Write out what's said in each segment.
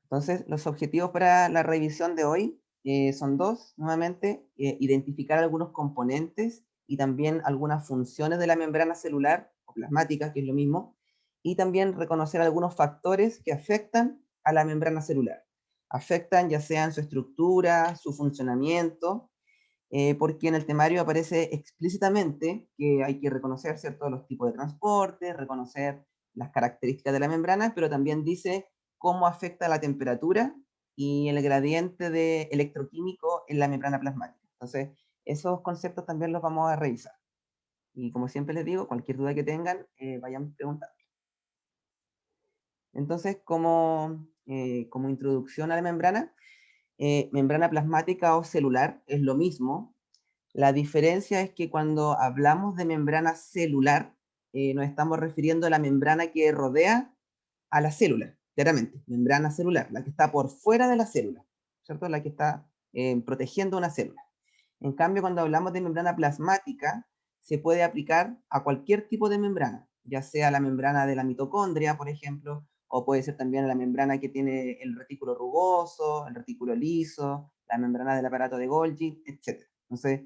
Entonces, los objetivos para la revisión de hoy son dos, nuevamente, identificar algunos componentes y también algunas funciones de la membrana celular o plasmática, que es lo mismo, y también reconocer algunos factores que afectan a la membrana celular. Afectan ya sea en su estructura, su funcionamiento, porque en el temario aparece explícitamente que hay que reconocer, ¿cierto?, los tipos de transporte, reconocer las características de la membrana, pero también dice cómo afecta la temperatura y el gradiente de electroquímico en la membrana plasmática. Entonces, esos conceptos también los vamos a revisar. Y como siempre les digo, cualquier duda que tengan, vayan preguntando. Entonces, como introducción a la membrana, membrana plasmática o celular es lo mismo. La diferencia es que cuando hablamos de membrana celular, nos estamos refiriendo a la membrana que rodea a la célula, claramente, membrana celular, la que está por fuera de la célula, ¿cierto? La que está protegiendo una célula. En cambio, cuando hablamos de membrana plasmática, se puede aplicar a cualquier tipo de membrana, ya sea la membrana de la mitocondria, por ejemplo, o puede ser también la membrana que tiene el retículo rugoso, el retículo liso, la membrana del aparato de Golgi, etc. Entonces,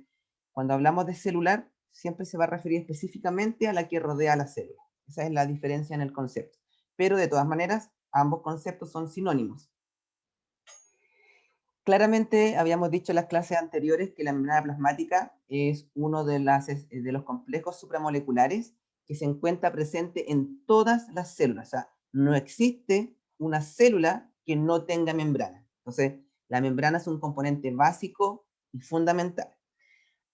cuando hablamos de celular, siempre se va a referir específicamente a la que rodea la célula. Esa es la diferencia en el concepto. Pero de todas maneras, ambos conceptos son sinónimos. Claramente habíamos dicho en las clases anteriores que la membrana plasmática es uno de los complejos supramoleculares que se encuentra presente en todas las células. O sea, no existe una célula que no tenga membrana. Entonces, la membrana es un componente básico y fundamental.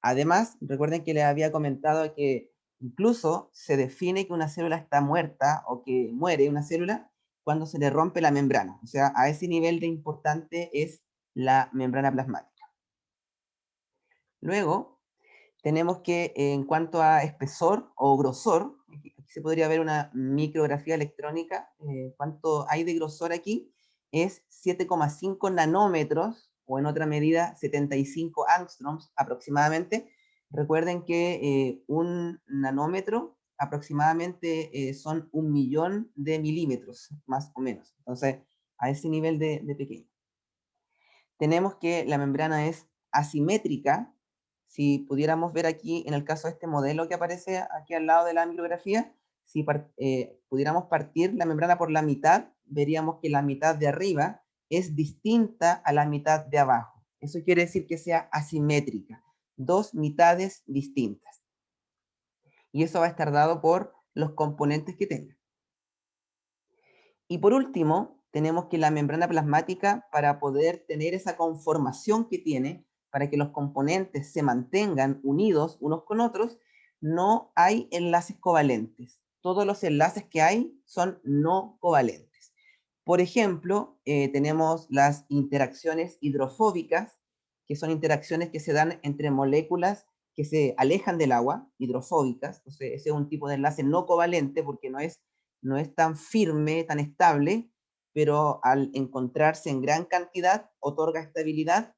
Además, recuerden que les había comentado que incluso se define que una célula está muerta o que muere una célula cuando se le rompe la membrana. O sea, a ese nivel de importante es la membrana plasmática. Luego, tenemos que en cuanto a espesor o grosor, aquí se podría ver una micrografía electrónica, cuánto hay de grosor aquí, es 7,5 nanómetros, o en otra medida 75 angstroms aproximadamente. Recuerden que un nanómetro aproximadamente son 1.000.000 de milímetros, más o menos. Entonces, a ese nivel de pequeño. Tenemos que la membrana es asimétrica. Si pudiéramos ver aquí, en el caso de este modelo que aparece aquí al lado de la micrografía, si pudiéramos partir la membrana por la mitad, veríamos que la mitad de arriba es distinta a la mitad de abajo. Eso quiere decir que sea asimétrica, dos mitades distintas. Y eso va a estar dado por los componentes que tenga. Y por último, tenemos que la membrana plasmática, para poder tener esa conformación que tiene, para que los componentes se mantengan unidos unos con otros, no hay enlaces covalentes. Todos los enlaces que hay son no covalentes. Por ejemplo, tenemos las interacciones hidrofóbicas, que son interacciones que se dan entre moléculas que se alejan del agua, hidrofóbicas. Entonces, ese es un tipo de enlace no covalente porque no es tan firme, tan estable, pero al encontrarse en gran cantidad otorga estabilidad.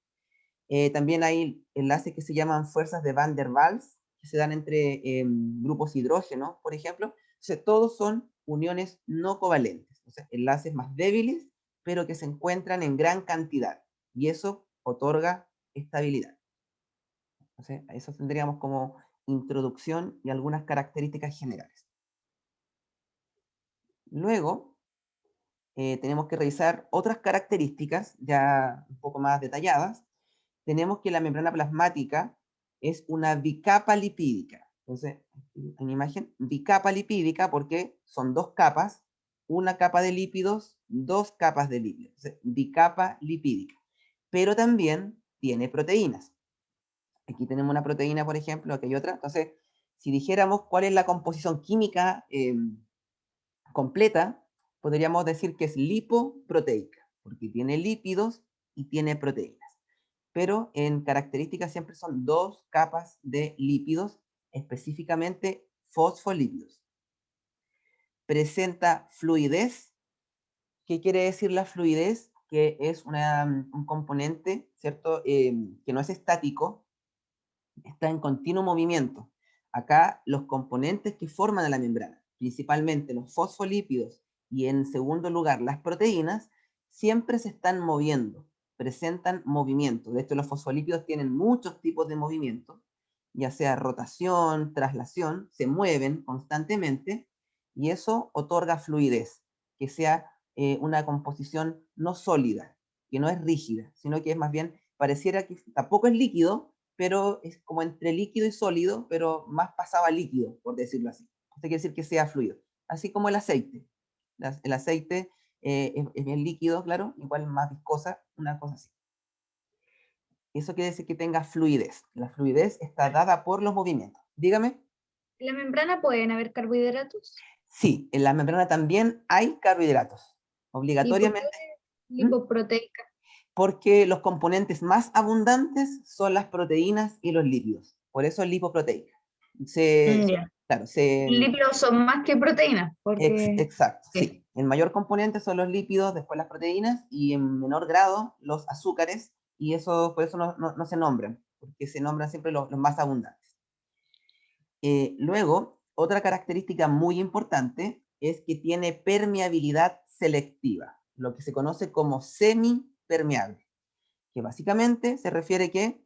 También hay enlaces que se llaman fuerzas de Van der Waals, que se dan entre grupos hidrógeno, por ejemplo. Entonces, todos son uniones no covalentes, o sea, enlaces más débiles, pero que se encuentran en gran cantidad, y eso otorga estabilidad. Entonces, a eso tendríamos como introducción y algunas características generales. Luego, tenemos que revisar otras características ya un poco más detalladas. Tenemos que la membrana plasmática es una bicapa lipídica. Entonces, en imagen, bicapa lipídica porque son dos capas, una capa de lípidos, dos capas de lípidos. Entonces, bicapa lipídica. Pero también tiene proteínas. Aquí tenemos una proteína, por ejemplo, aquí hay otra. Entonces, si dijéramos cuál es la composición química completa, podríamos decir que es lipoproteica, porque tiene lípidos y tiene proteínas. Pero en características siempre son dos capas de lípidos, específicamente fosfolípidos. Presenta fluidez. ¿Qué quiere decir la fluidez? Que es un componente, ¿cierto? Que no es estático, está en continuo movimiento. Acá los componentes que forman la membrana, principalmente los fosfolípidos y en segundo lugar las proteínas, siempre se están moviendo, presentan movimiento. De hecho, los fosfolípidos tienen muchos tipos de movimiento, ya sea rotación, traslación, se mueven constantemente, y eso otorga fluidez, que sea una composición no sólida, que no es rígida, sino que es más bien, pareciera que tampoco es líquido, pero es como entre líquido y sólido, pero más pasado a líquido, por decirlo así. Esto quiere decir que sea fluido. Así como el aceite. El aceite es bien líquido, claro, igual más viscosa, una cosa así. Eso quiere decir que tenga fluidez. La fluidez está dada por los movimientos. Dígame. ¿En la membrana pueden haber carbohidratos? Sí, en la membrana también hay carbohidratos, ¿Y por qué obligatoriamente. ¿Mm? lipoproteica? Porque los componentes más abundantes son las proteínas y los lípidos. Por eso es lipoproteica. Se, Ya. claro, Lípidos son más que proteínas, porque... exacto, Sí. sí. El mayor componente son los lípidos, después las proteínas y en menor grado los azúcares, y eso por eso no se nombran, porque se nombran siempre los más abundantes. Luego, otra característica muy importante es que tiene permeabilidad selectiva, lo que se conoce como semipermeable, que básicamente se refiere que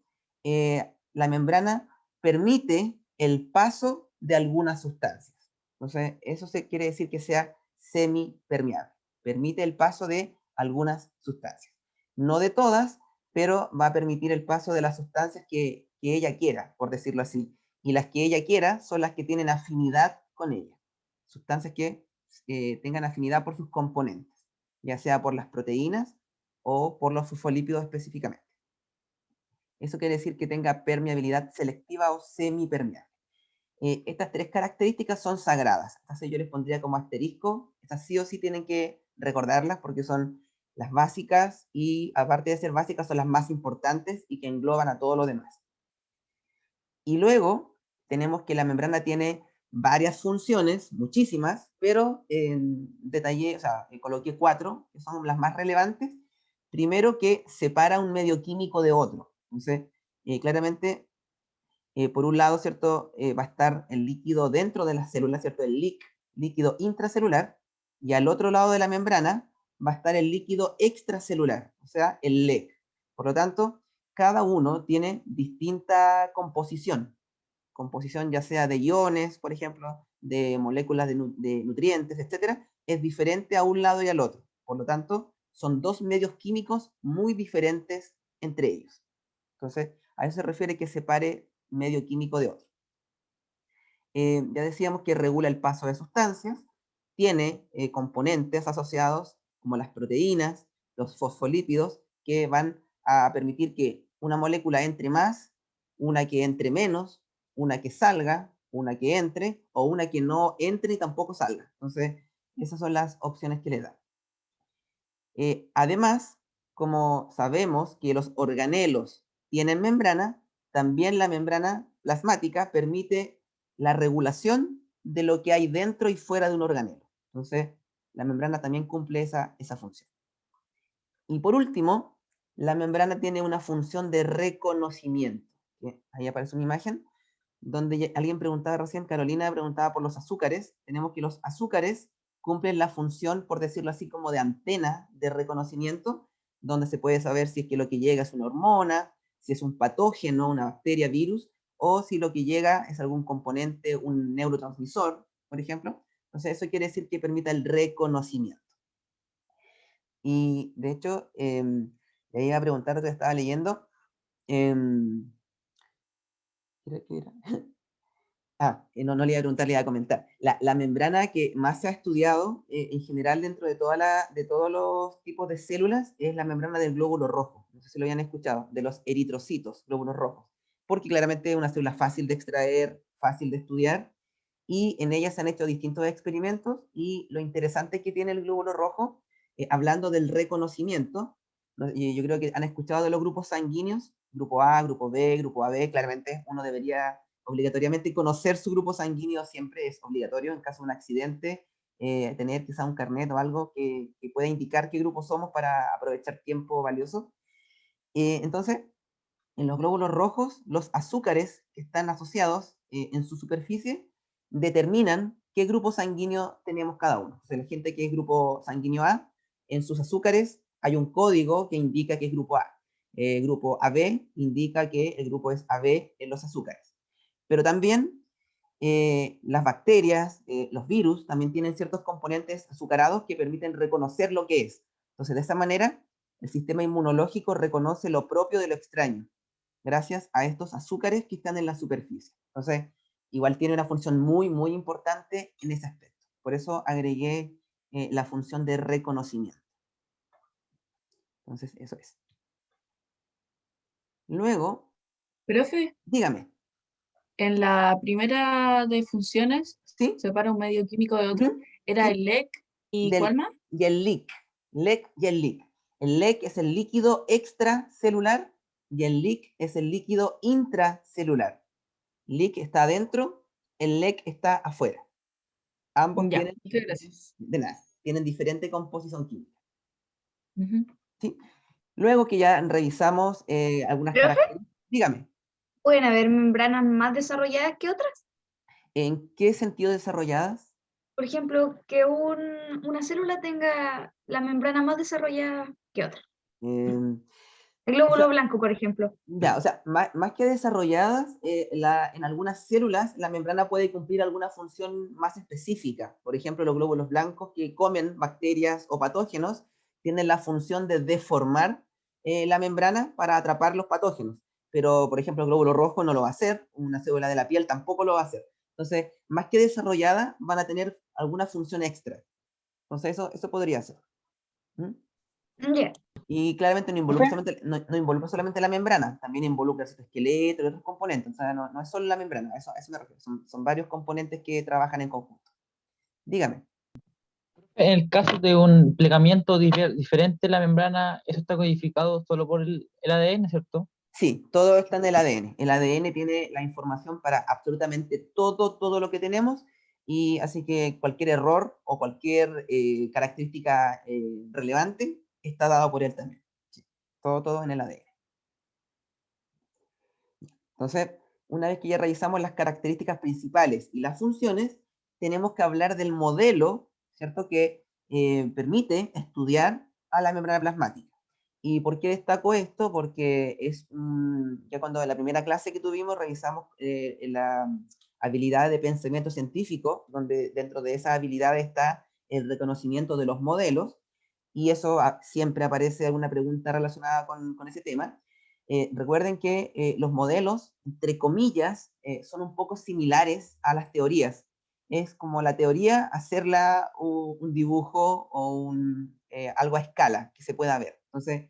la membrana permite el paso de algunas sustancias. Entonces, eso se quiere decir que sea semipermeable. Permite el paso de algunas sustancias. No de todas, pero va a permitir el paso de las sustancias que ella quiera, por decirlo así. Y las que ella quiera son las que tienen afinidad con ella. Sustancias que tengan afinidad por sus componentes, ya sea por las proteínas o por los fosfolípidos específicamente. Eso quiere decir que tenga permeabilidad selectiva o semipermeable. Estas tres características son sagradas. Entonces yo les pondría como asterisco. Estas sí o sí tienen que recordarlas porque son las básicas y aparte de ser básicas son las más importantes y que engloban a todo lo demás. Y luego tenemos que la membrana tiene varias funciones, muchísimas, pero detallé, o sea, coloqué 4, que son las más relevantes. Primero, que separa un medio químico de otro. Entonces, claramente, por un lado, ¿cierto? Va a estar el líquido dentro de las células, ¿cierto? El líquido intracelular, y al otro lado de la membrana va a estar el líquido extracelular, o sea, el LEC. Por lo tanto, cada uno tiene distinta composición ya sea de iones, por ejemplo, de moléculas de nutrientes, etcétera, es diferente a un lado y al otro. Por lo tanto, son dos medios químicos muy diferentes entre ellos. Entonces, a eso se refiere que separe medio químico de otro. Ya decíamos que regula el paso de sustancias, tiene componentes asociados como las proteínas, los fosfolípidos, que van a permitir que una molécula entre más, una que entre menos, una que salga, una que entre, o una que no entre y tampoco salga. Entonces, esas son las opciones que le da. Además, como sabemos que los organelos tienen membrana, también la membrana plasmática permite la regulación de lo que hay dentro y fuera de un organelo. Entonces, la membrana también cumple esa función. Y por último, la membrana tiene una función de reconocimiento. Ahí aparece una imagen donde alguien preguntaba recién, Carolina preguntaba por los azúcares. Tenemos que los azúcares cumplen la función, por decirlo así, como de antena de reconocimiento, donde se puede saber si es que lo que llega es una hormona, si es un patógeno, una bacteria, virus, o si lo que llega es algún componente, un neurotransmisor, por ejemplo. Entonces, eso quiere decir que permita el reconocimiento. Y de hecho, le iba a preguntar lo que estaba leyendo. em, ¿Qué era? No le iba a preguntar, le iba a comentar. La membrana que más se ha estudiado en general dentro de todos los tipos de células es la membrana del glóbulo rojo. No sé si lo habían escuchado, de los eritrocitos, glóbulos rojos. Porque claramente es una célula fácil de extraer, fácil de estudiar, y en ella se han hecho distintos experimentos, y lo interesante que tiene el glóbulo rojo, hablando del reconocimiento, ¿no? Y yo creo que han escuchado de los grupos sanguíneos, grupo A, grupo B, grupo AB, claramente uno debería obligatoriamente conocer su grupo sanguíneo, siempre es obligatorio en caso de un accidente, tener quizá un carnet o algo que pueda indicar qué grupo somos para aprovechar tiempo valioso. Entonces, en los glóbulos rojos, los azúcares que están asociados en su superficie determinan qué grupo sanguíneo tenemos cada uno. O sea, la gente que es grupo sanguíneo A, en sus azúcares hay un código que indica que es grupo A. Grupo AB indica que el grupo es AB en los azúcares. Pero también las bacterias, los virus, también tienen ciertos componentes azucarados que permiten reconocer lo que es. Entonces, de esa manera, el sistema inmunológico reconoce lo propio de lo extraño, gracias a estos azúcares que están en la superficie. Entonces, igual tiene una función muy, muy importante en ese aspecto. Por eso agregué la función de reconocimiento. Entonces, eso es. Luego, Profe, dígame. en la primera de funciones, ¿Sí? separa un medio químico de otro, era ¿Sí? el LEC y ¿cuál más? Y el LEC. LEC y el LEC. El LEC es el líquido extracelular y el LEC es el líquido intracelular. LEC está adentro, el LEC está afuera. Ambos Ya, tienen, muchas gracias. de nada, tienen diferente composición química. Ujú. ¿Sí? Luego que ya revisamos algunas ¿Profe? características, dígame, ¿Pueden haber membranas más desarrolladas que otras? ¿en qué sentido desarrolladas? Por ejemplo, que una célula tenga la membrana más desarrollada que otra. Eh, El o sea, glóbulo blanco, por ejemplo. ya, o sea, más que desarrolladas, en algunas células la membrana puede cumplir alguna función más específica. Por ejemplo, los glóbulos blancos que comen bacterias o patógenos tienen la función de deformar la membrana para atrapar los patógenos. Pero, por ejemplo, el glóbulo rojo no lo va a hacer, una célula de la piel tampoco lo va a hacer. Entonces, más que desarrollada, van a tener alguna función extra. Entonces, eso podría ser. ¿Mm? Ya. Y claramente Profe, no involucra solamente la membrana, también involucra el citoesqueleto y otros componentes. O sea, no es solo la membrana, a eso me refiero. Son varios componentes que trabajan en conjunto. Dígame. en el caso de un plegamiento diferente de la membrana, eso está codificado solo por el ADN, ¿cierto? Sí, todo está en el ADN. El ADN tiene la información para absolutamente todo lo que tenemos, y así que cualquier error o cualquier característica relevante está dado por él también. Sí, todo en el ADN. Entonces, una vez que ya revisamos las características principales y las funciones, tenemos que hablar del modelo, ¿cierto? Que permite estudiar a la membrana plasmática. ¿Y por qué destaco esto? Porque ya cuando en la primera clase que tuvimos revisamos la habilidad de pensamiento científico, donde dentro de esa habilidad está el reconocimiento de los modelos, y eso siempre aparece alguna pregunta relacionada con ese tema. Recuerden que los modelos, entre comillas, son un poco similares a las teorías. Es como la teoría, hacerla un dibujo o algo a escala que se pueda ver. Entonces,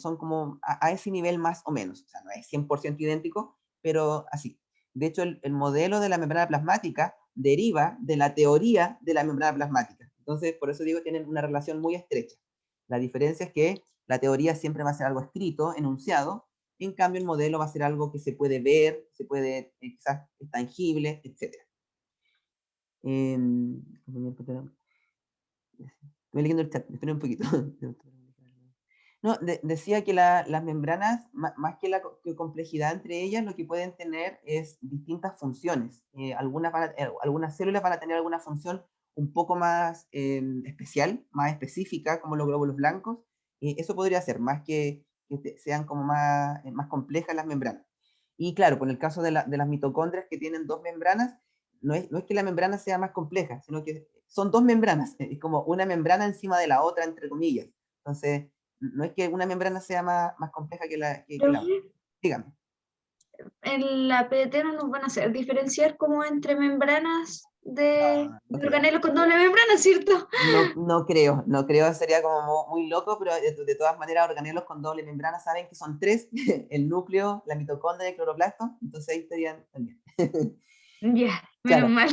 son como a ese nivel más o menos. O sea, no es 100% idéntico, pero así. De hecho, el modelo de la membrana plasmática deriva de la teoría de la membrana plasmática. Entonces, por eso digo, tienen una relación muy estrecha. La diferencia es que la teoría siempre va a ser algo escrito, enunciado, en cambio el modelo va a ser algo que se puede ver, quizás es tangible, etc. Estoy leyendo el chat, esperen un poquito. No, decía que las membranas, más que la complejidad entre ellas, lo que pueden tener es distintas funciones. Algunas células van a tener alguna función un poco más especial, más específica, como los glóbulos blancos. Eso podría ser, más que sean como más complejas las membranas. Y claro, por el caso de las mitocondrias que tienen dos membranas, no es que la membrana sea más compleja, sino que son dos membranas, es como una membrana encima de la otra, entre comillas. Entonces, no es que una membrana sea más compleja que la otra. Dígame. En la PDT no nos van a hacer diferenciar como entre membranas No, no de creo. organelos con doble membrana, ¿cierto? No creo, sería como muy loco, pero de todas maneras, organelos con doble membrana saben que son tres: el núcleo, la mitocondria y el cloroplasto, entonces ahí estarían también. Ya, menos Claro, mal.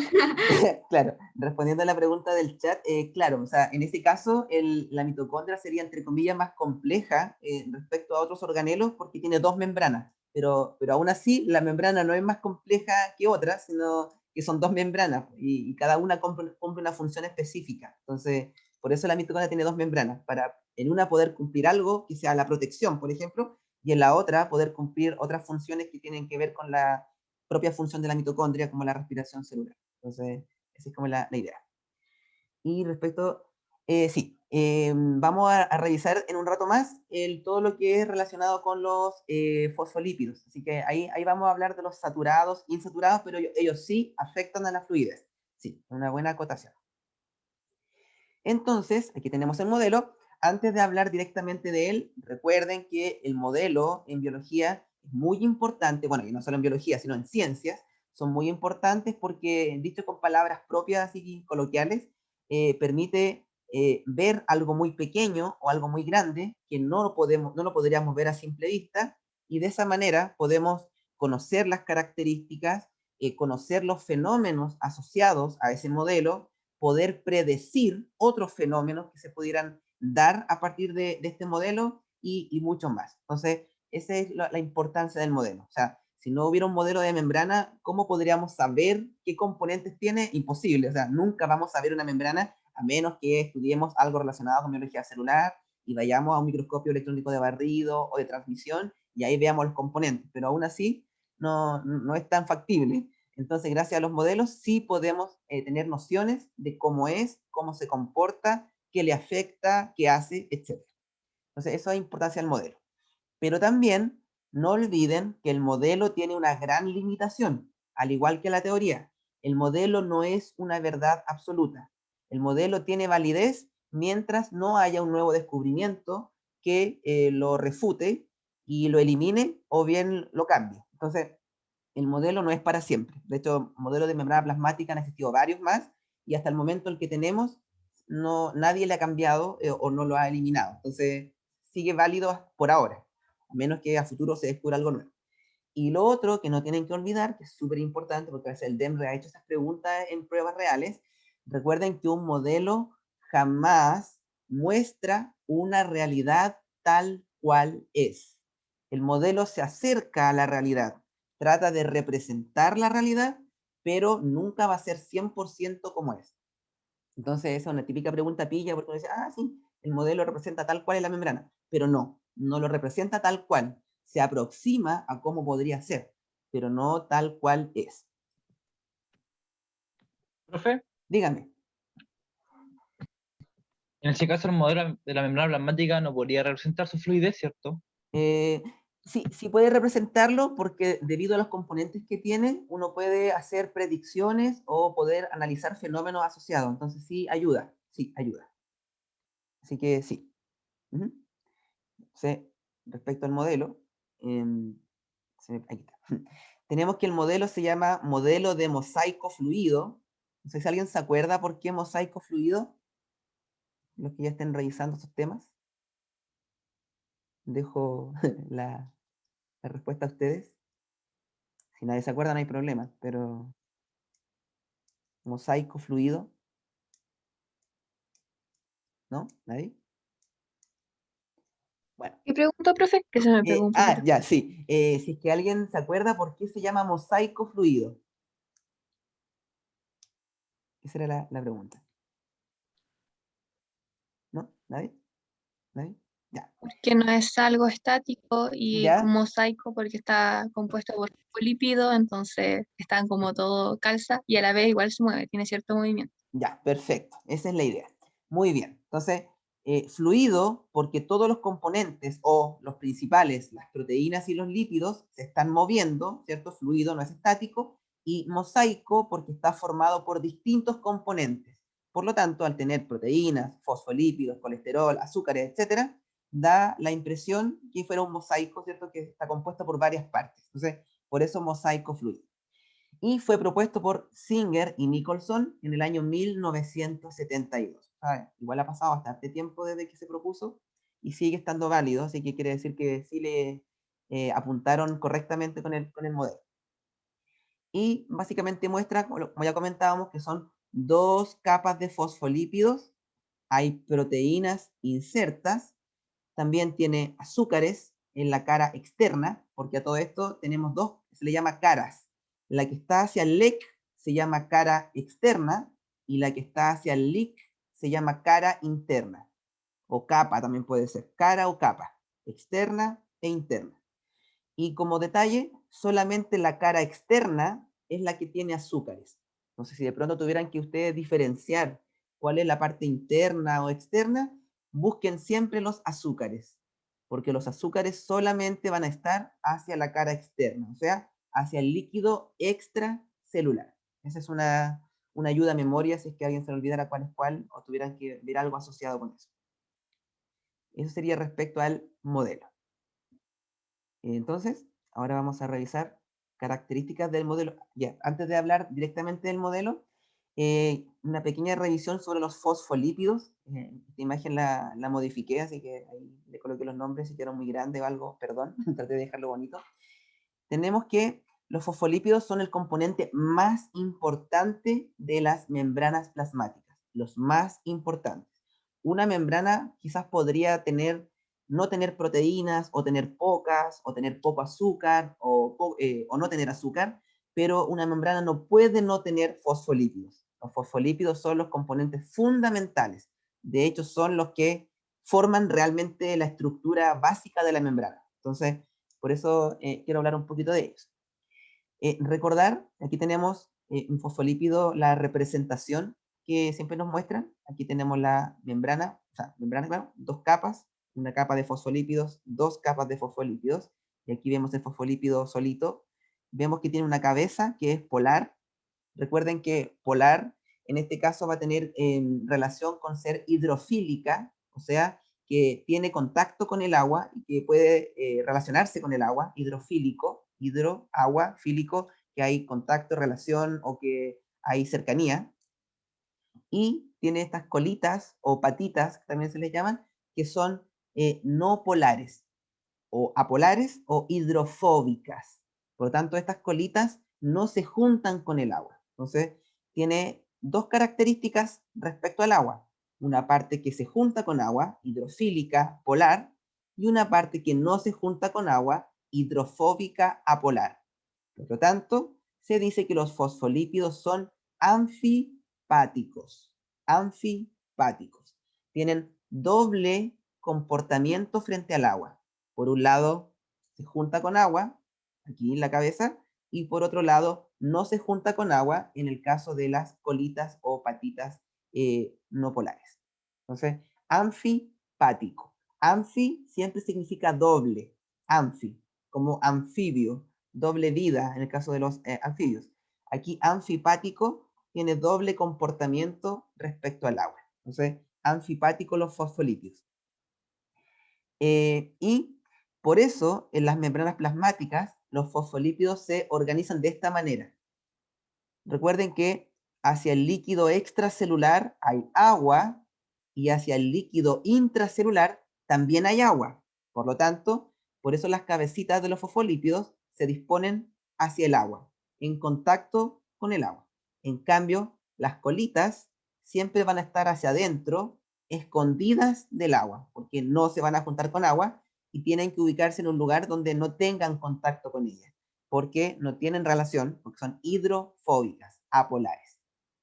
claro, respondiendo a la pregunta del chat, claro, o sea, en ese caso la mitocondria sería entre comillas más compleja respecto a otros organelos porque tiene dos membranas, pero aún así la membrana no es más compleja que otra, sino que son dos membranas y cada una cumple una función específica. Entonces, por eso la mitocondria tiene dos membranas, para en una poder cumplir algo que sea la protección, por ejemplo, y en la otra poder cumplir otras funciones que tienen que ver con la propia función de la mitocondria, como la respiración celular. Entonces, esa es como la idea. Y respecto, sí, Vamos a revisar en un rato más todo lo que es relacionado con los fosfolípidos. Así que ahí vamos a hablar de los saturados, insaturados, pero ellos sí afectan a la fluidez. Sí, una buena acotación. Entonces, aquí tenemos el modelo. Antes de hablar directamente de él, recuerden que el modelo en biología es muy importante, bueno, y no solo en biología, sino en ciencias, son muy importantes porque, dicho con palabras propias y coloquiales, permite ver algo muy pequeño o algo muy grande que no lo podríamos ver a simple vista, y de esa manera podemos conocer las características, conocer los fenómenos asociados a ese modelo, poder predecir otros fenómenos que se pudieran dar a partir de este modelo y mucho más. Entonces, esa es la importancia del modelo. O sea, si no hubiera un modelo de membrana, ¿cómo podríamos saber qué componentes tiene? Imposible. O sea, nunca vamos a ver una membrana a menos que estudiemos algo relacionado con biología celular y vayamos a un microscopio electrónico de barrido o de transmisión y ahí veamos los componentes. Pero aún así, no es tan factible. Entonces, gracias a los modelos, sí podemos tener nociones de cómo es, cómo se comporta, qué le afecta, qué hace, etc. Entonces, eso es importancia del modelo. Pero también, no olviden que el modelo tiene una gran limitación, al igual que la teoría. El modelo no es una verdad absoluta. El modelo tiene validez mientras no haya un nuevo descubrimiento que lo refute y lo elimine o bien lo cambie. Entonces, el modelo no es para siempre. De hecho, modelos de membrana plasmática han existido varios más, y hasta el momento el que tenemos, nadie le ha cambiado o no lo ha eliminado. Entonces, sigue válido por ahora, a menos que a futuro se descubra algo nuevo. Y lo otro que no tienen que olvidar, que es súper importante, porque a veces el DEMRE ha hecho esas preguntas en pruebas reales, recuerden que un modelo jamás muestra una realidad tal cual es. El modelo se acerca a la realidad, trata de representar la realidad, pero nunca va a ser 100% como es. Entonces esa es una típica pregunta pilla, porque uno dice, sí, el modelo representa tal cual es la membrana, pero no lo representa tal cual, se aproxima a cómo podría ser, pero no tal cual es. Profe, Dígame. en ese caso el modelo de la membrana plasmática no podría representar su fluidez, ¿cierto? Sí puede representarlo, porque debido a los componentes que tiene, uno puede hacer predicciones o poder analizar fenómenos asociados. Entonces sí ayuda. Así que sí. Sí, respecto al modelo, aquí está. Tenemos que el modelo se llama modelo de mosaico fluido. No sé si alguien se acuerda por qué mosaico fluido. Los que ya estén revisando esos temas. Dejo la respuesta a ustedes. Si nadie se acuerda, no hay problema, pero mosaico fluido. ¿No? ¿Nadie? Bueno. ¿Qué pregunta, profe? Que se me pegó un poquito. Ya, sí. Si es que alguien se acuerda por qué se llama mosaico fluido. Esa era la pregunta. ¿No? ¿Nadie? ¿Nadie? Ya. Porque no es algo estático y es ¿Ya? un mosaico porque está compuesto por lípidos, entonces están como todo calza y a la vez igual se mueve, tiene cierto movimiento. Ya, perfecto. Esa es la idea. Muy bien. Entonces, fluido, porque todos los componentes o los principales, las proteínas y los lípidos, se están moviendo, ¿cierto? Fluido no es estático. Y mosaico, porque está formado por distintos componentes. Por lo tanto, al tener proteínas, fosfolípidos, colesterol, azúcares, etcétera, da la impresión que fuera un mosaico, ¿cierto? Que está compuesto por varias partes. Entonces, por eso mosaico fluido. Y fue propuesto por Singer y Nicholson en el año 1972. Igual ha pasado bastante tiempo desde que se propuso y sigue estando válido, así que quiere decir que sí le apuntaron correctamente con el modelo. Y básicamente muestra, como ya comentábamos, que son dos capas de fosfolípidos, hay proteínas insertas, también tiene azúcares en la cara externa, porque a todo esto tenemos dos, se le llama caras. La que está hacia el LEC se llama cara externa, y la que está hacia el LIC se llama cara interna, o capa también puede ser, cara o capa, externa e interna. Y como detalle, solamente la cara externa es la que tiene azúcares. Entonces, si de pronto tuvieran que ustedes diferenciar cuál es la parte interna o externa, busquen siempre los azúcares, porque los azúcares solamente van a estar hacia la cara externa, o sea, hacia el líquido extracelular. Esa es una ayuda a memoria si es que alguien se le olvidara cuál es cuál o tuvieran que ver algo asociado con eso. Eso sería respecto al modelo. Entonces, ahora vamos a revisar características del modelo. Ya, antes de hablar directamente del modelo, una pequeña revisión sobre los fosfolípidos. Esta imagen la modifiqué, así que ahí le coloqué los nombres si quedaron muy grande o algo, perdón, traté de dejarlo bonito. Tenemos que los fosfolípidos son el componente más importante de las membranas plasmáticas, los más importantes. Una membrana quizás podría no tener proteínas, o tener pocas, o tener poco azúcar, o no tener azúcar, pero una membrana no puede no tener fosfolípidos. Los fosfolípidos son los componentes fundamentales. De hecho, son los que forman realmente la estructura básica de la membrana. Entonces, por eso quiero hablar un poquito de ellos. Recordar, aquí tenemos un fosfolípido, la representación que siempre nos muestran. Aquí tenemos la membrana, claro, dos capas, una capa de fosfolípidos, dos capas de fosfolípidos, y aquí vemos el fosfolípido solito. Vemos que tiene una cabeza que es polar. Recuerden que polar, en este caso, va a tener relación con ser hidrofílica, o sea, que tiene contacto con el agua y que puede relacionarse con el agua, hidrofílico, hidro, agua, fílico, que hay contacto, relación o que hay cercanía. Y tiene estas colitas o patitas, que también se les llaman, que son no polares, o apolares o hidrofóbicas. Por lo tanto, estas colitas no se juntan con el agua. Entonces, tiene dos características respecto al agua. Una parte que se junta con agua, hidrofílica, polar, y una parte que no se junta con agua, hidrofóbica, apolar. Por lo tanto, se dice que los fosfolípidos son anfipáticos. Anfipáticos. Tienen doble comportamiento frente al agua. Por un lado, se junta con agua, aquí en la cabeza, y por otro lado, no se junta con agua en el caso de las colitas o patitas no polares. Entonces, anfipático. Anfi siempre significa doble. Anfi, como anfibio, doble vida en el caso de los anfibios. Aquí anfipático tiene doble comportamiento respecto al agua. Entonces, anfipático los fosfolípidos. Y por eso en las membranas plasmáticas los fosfolípidos se organizan de esta manera. Recuerden que hacia el líquido extracelular hay agua y hacia el líquido intracelular también hay agua. Por lo tanto, por eso las cabecitas de los fosfolípidos se disponen hacia el agua, en contacto con el agua. En cambio, las colitas siempre van a estar hacia adentro, escondidas del agua, porque no se van a juntar con agua y tienen que ubicarse en un lugar donde no tengan contacto con ella, porque no tienen relación, porque son hidrofóbicas, apolares.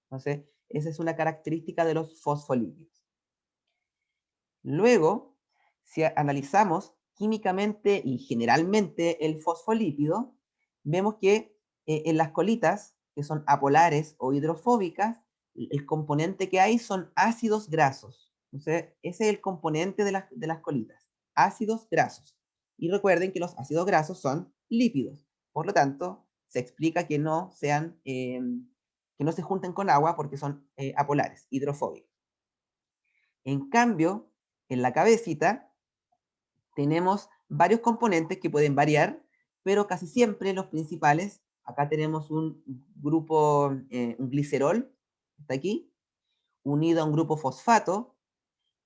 Entonces, esa es una característica de los fosfolípidos. Luego, si analizamos químicamente y generalmente el fosfolípido, vemos que en las colitas, que son apolares o hidrofóbicas, el componente que hay son ácidos grasos. Entonces, ese es el componente de las colitas, ácidos grasos. Y recuerden que los ácidos grasos son lípidos. Por lo tanto, se explica que no se junten con agua porque son apolares, hidrofóbicos. En cambio, en la cabecita tenemos varios componentes que pueden variar, pero casi siempre los principales, acá tenemos un grupo, un glicerol, está aquí, unido a un grupo fosfato,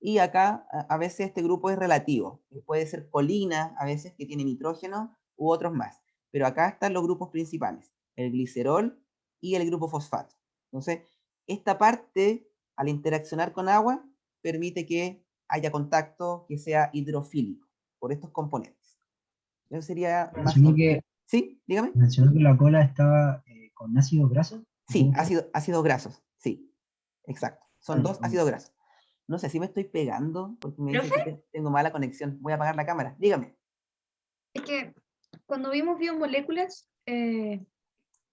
y acá a veces este grupo es relativo, puede ser colina, a veces que tiene nitrógeno, u otros más, pero acá están los grupos principales, el glicerol y el grupo fosfato. Entonces, esta parte, al interaccionar con agua, permite que haya contacto que sea hidrofílico por estos componentes. Eso sería más... ¿Sí? Dígame. Mencionó que la cola estaba con ácidos grasos. Sí, ácidos grasos, sí, exacto. Son dos ácidos grasos. No sé si me estoy pegando, porque me dice que tengo mala conexión. Voy a apagar la cámara. Dígame. Es que cuando vimos biomoléculas,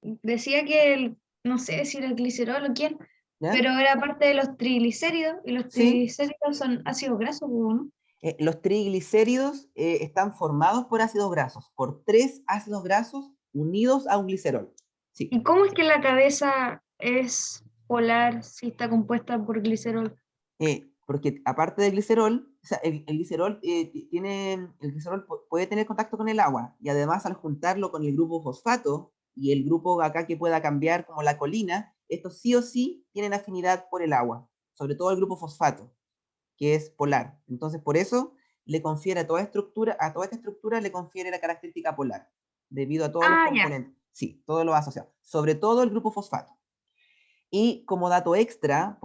decía que no sé si era el glicerol o quién, ¿Ya? Pero era parte de los triglicéridos, y los Sí. triglicéridos son ácidos grasos, ¿no? Los triglicéridos están formados por ácidos grasos, por 3 ácidos grasos unidos a un glicerol. Sí. ¿Y cómo es que la cabeza es polar si está compuesta por glicerol? Porque aparte del glicerol, o sea, el glicerol, el glicerol puede tener contacto con el agua, y además al juntarlo con el grupo fosfato, y el grupo acá que pueda cambiar como la colina, estos sí o sí tienen afinidad por el agua, sobre todo el grupo fosfato, que es polar. Entonces, por eso le confiere a toda esta estructura le confiere la característica polar, debido a todos los Ah, ya. componentes. Sí, todo lo asociado, sobre todo el grupo fosfato. Y como dato extra,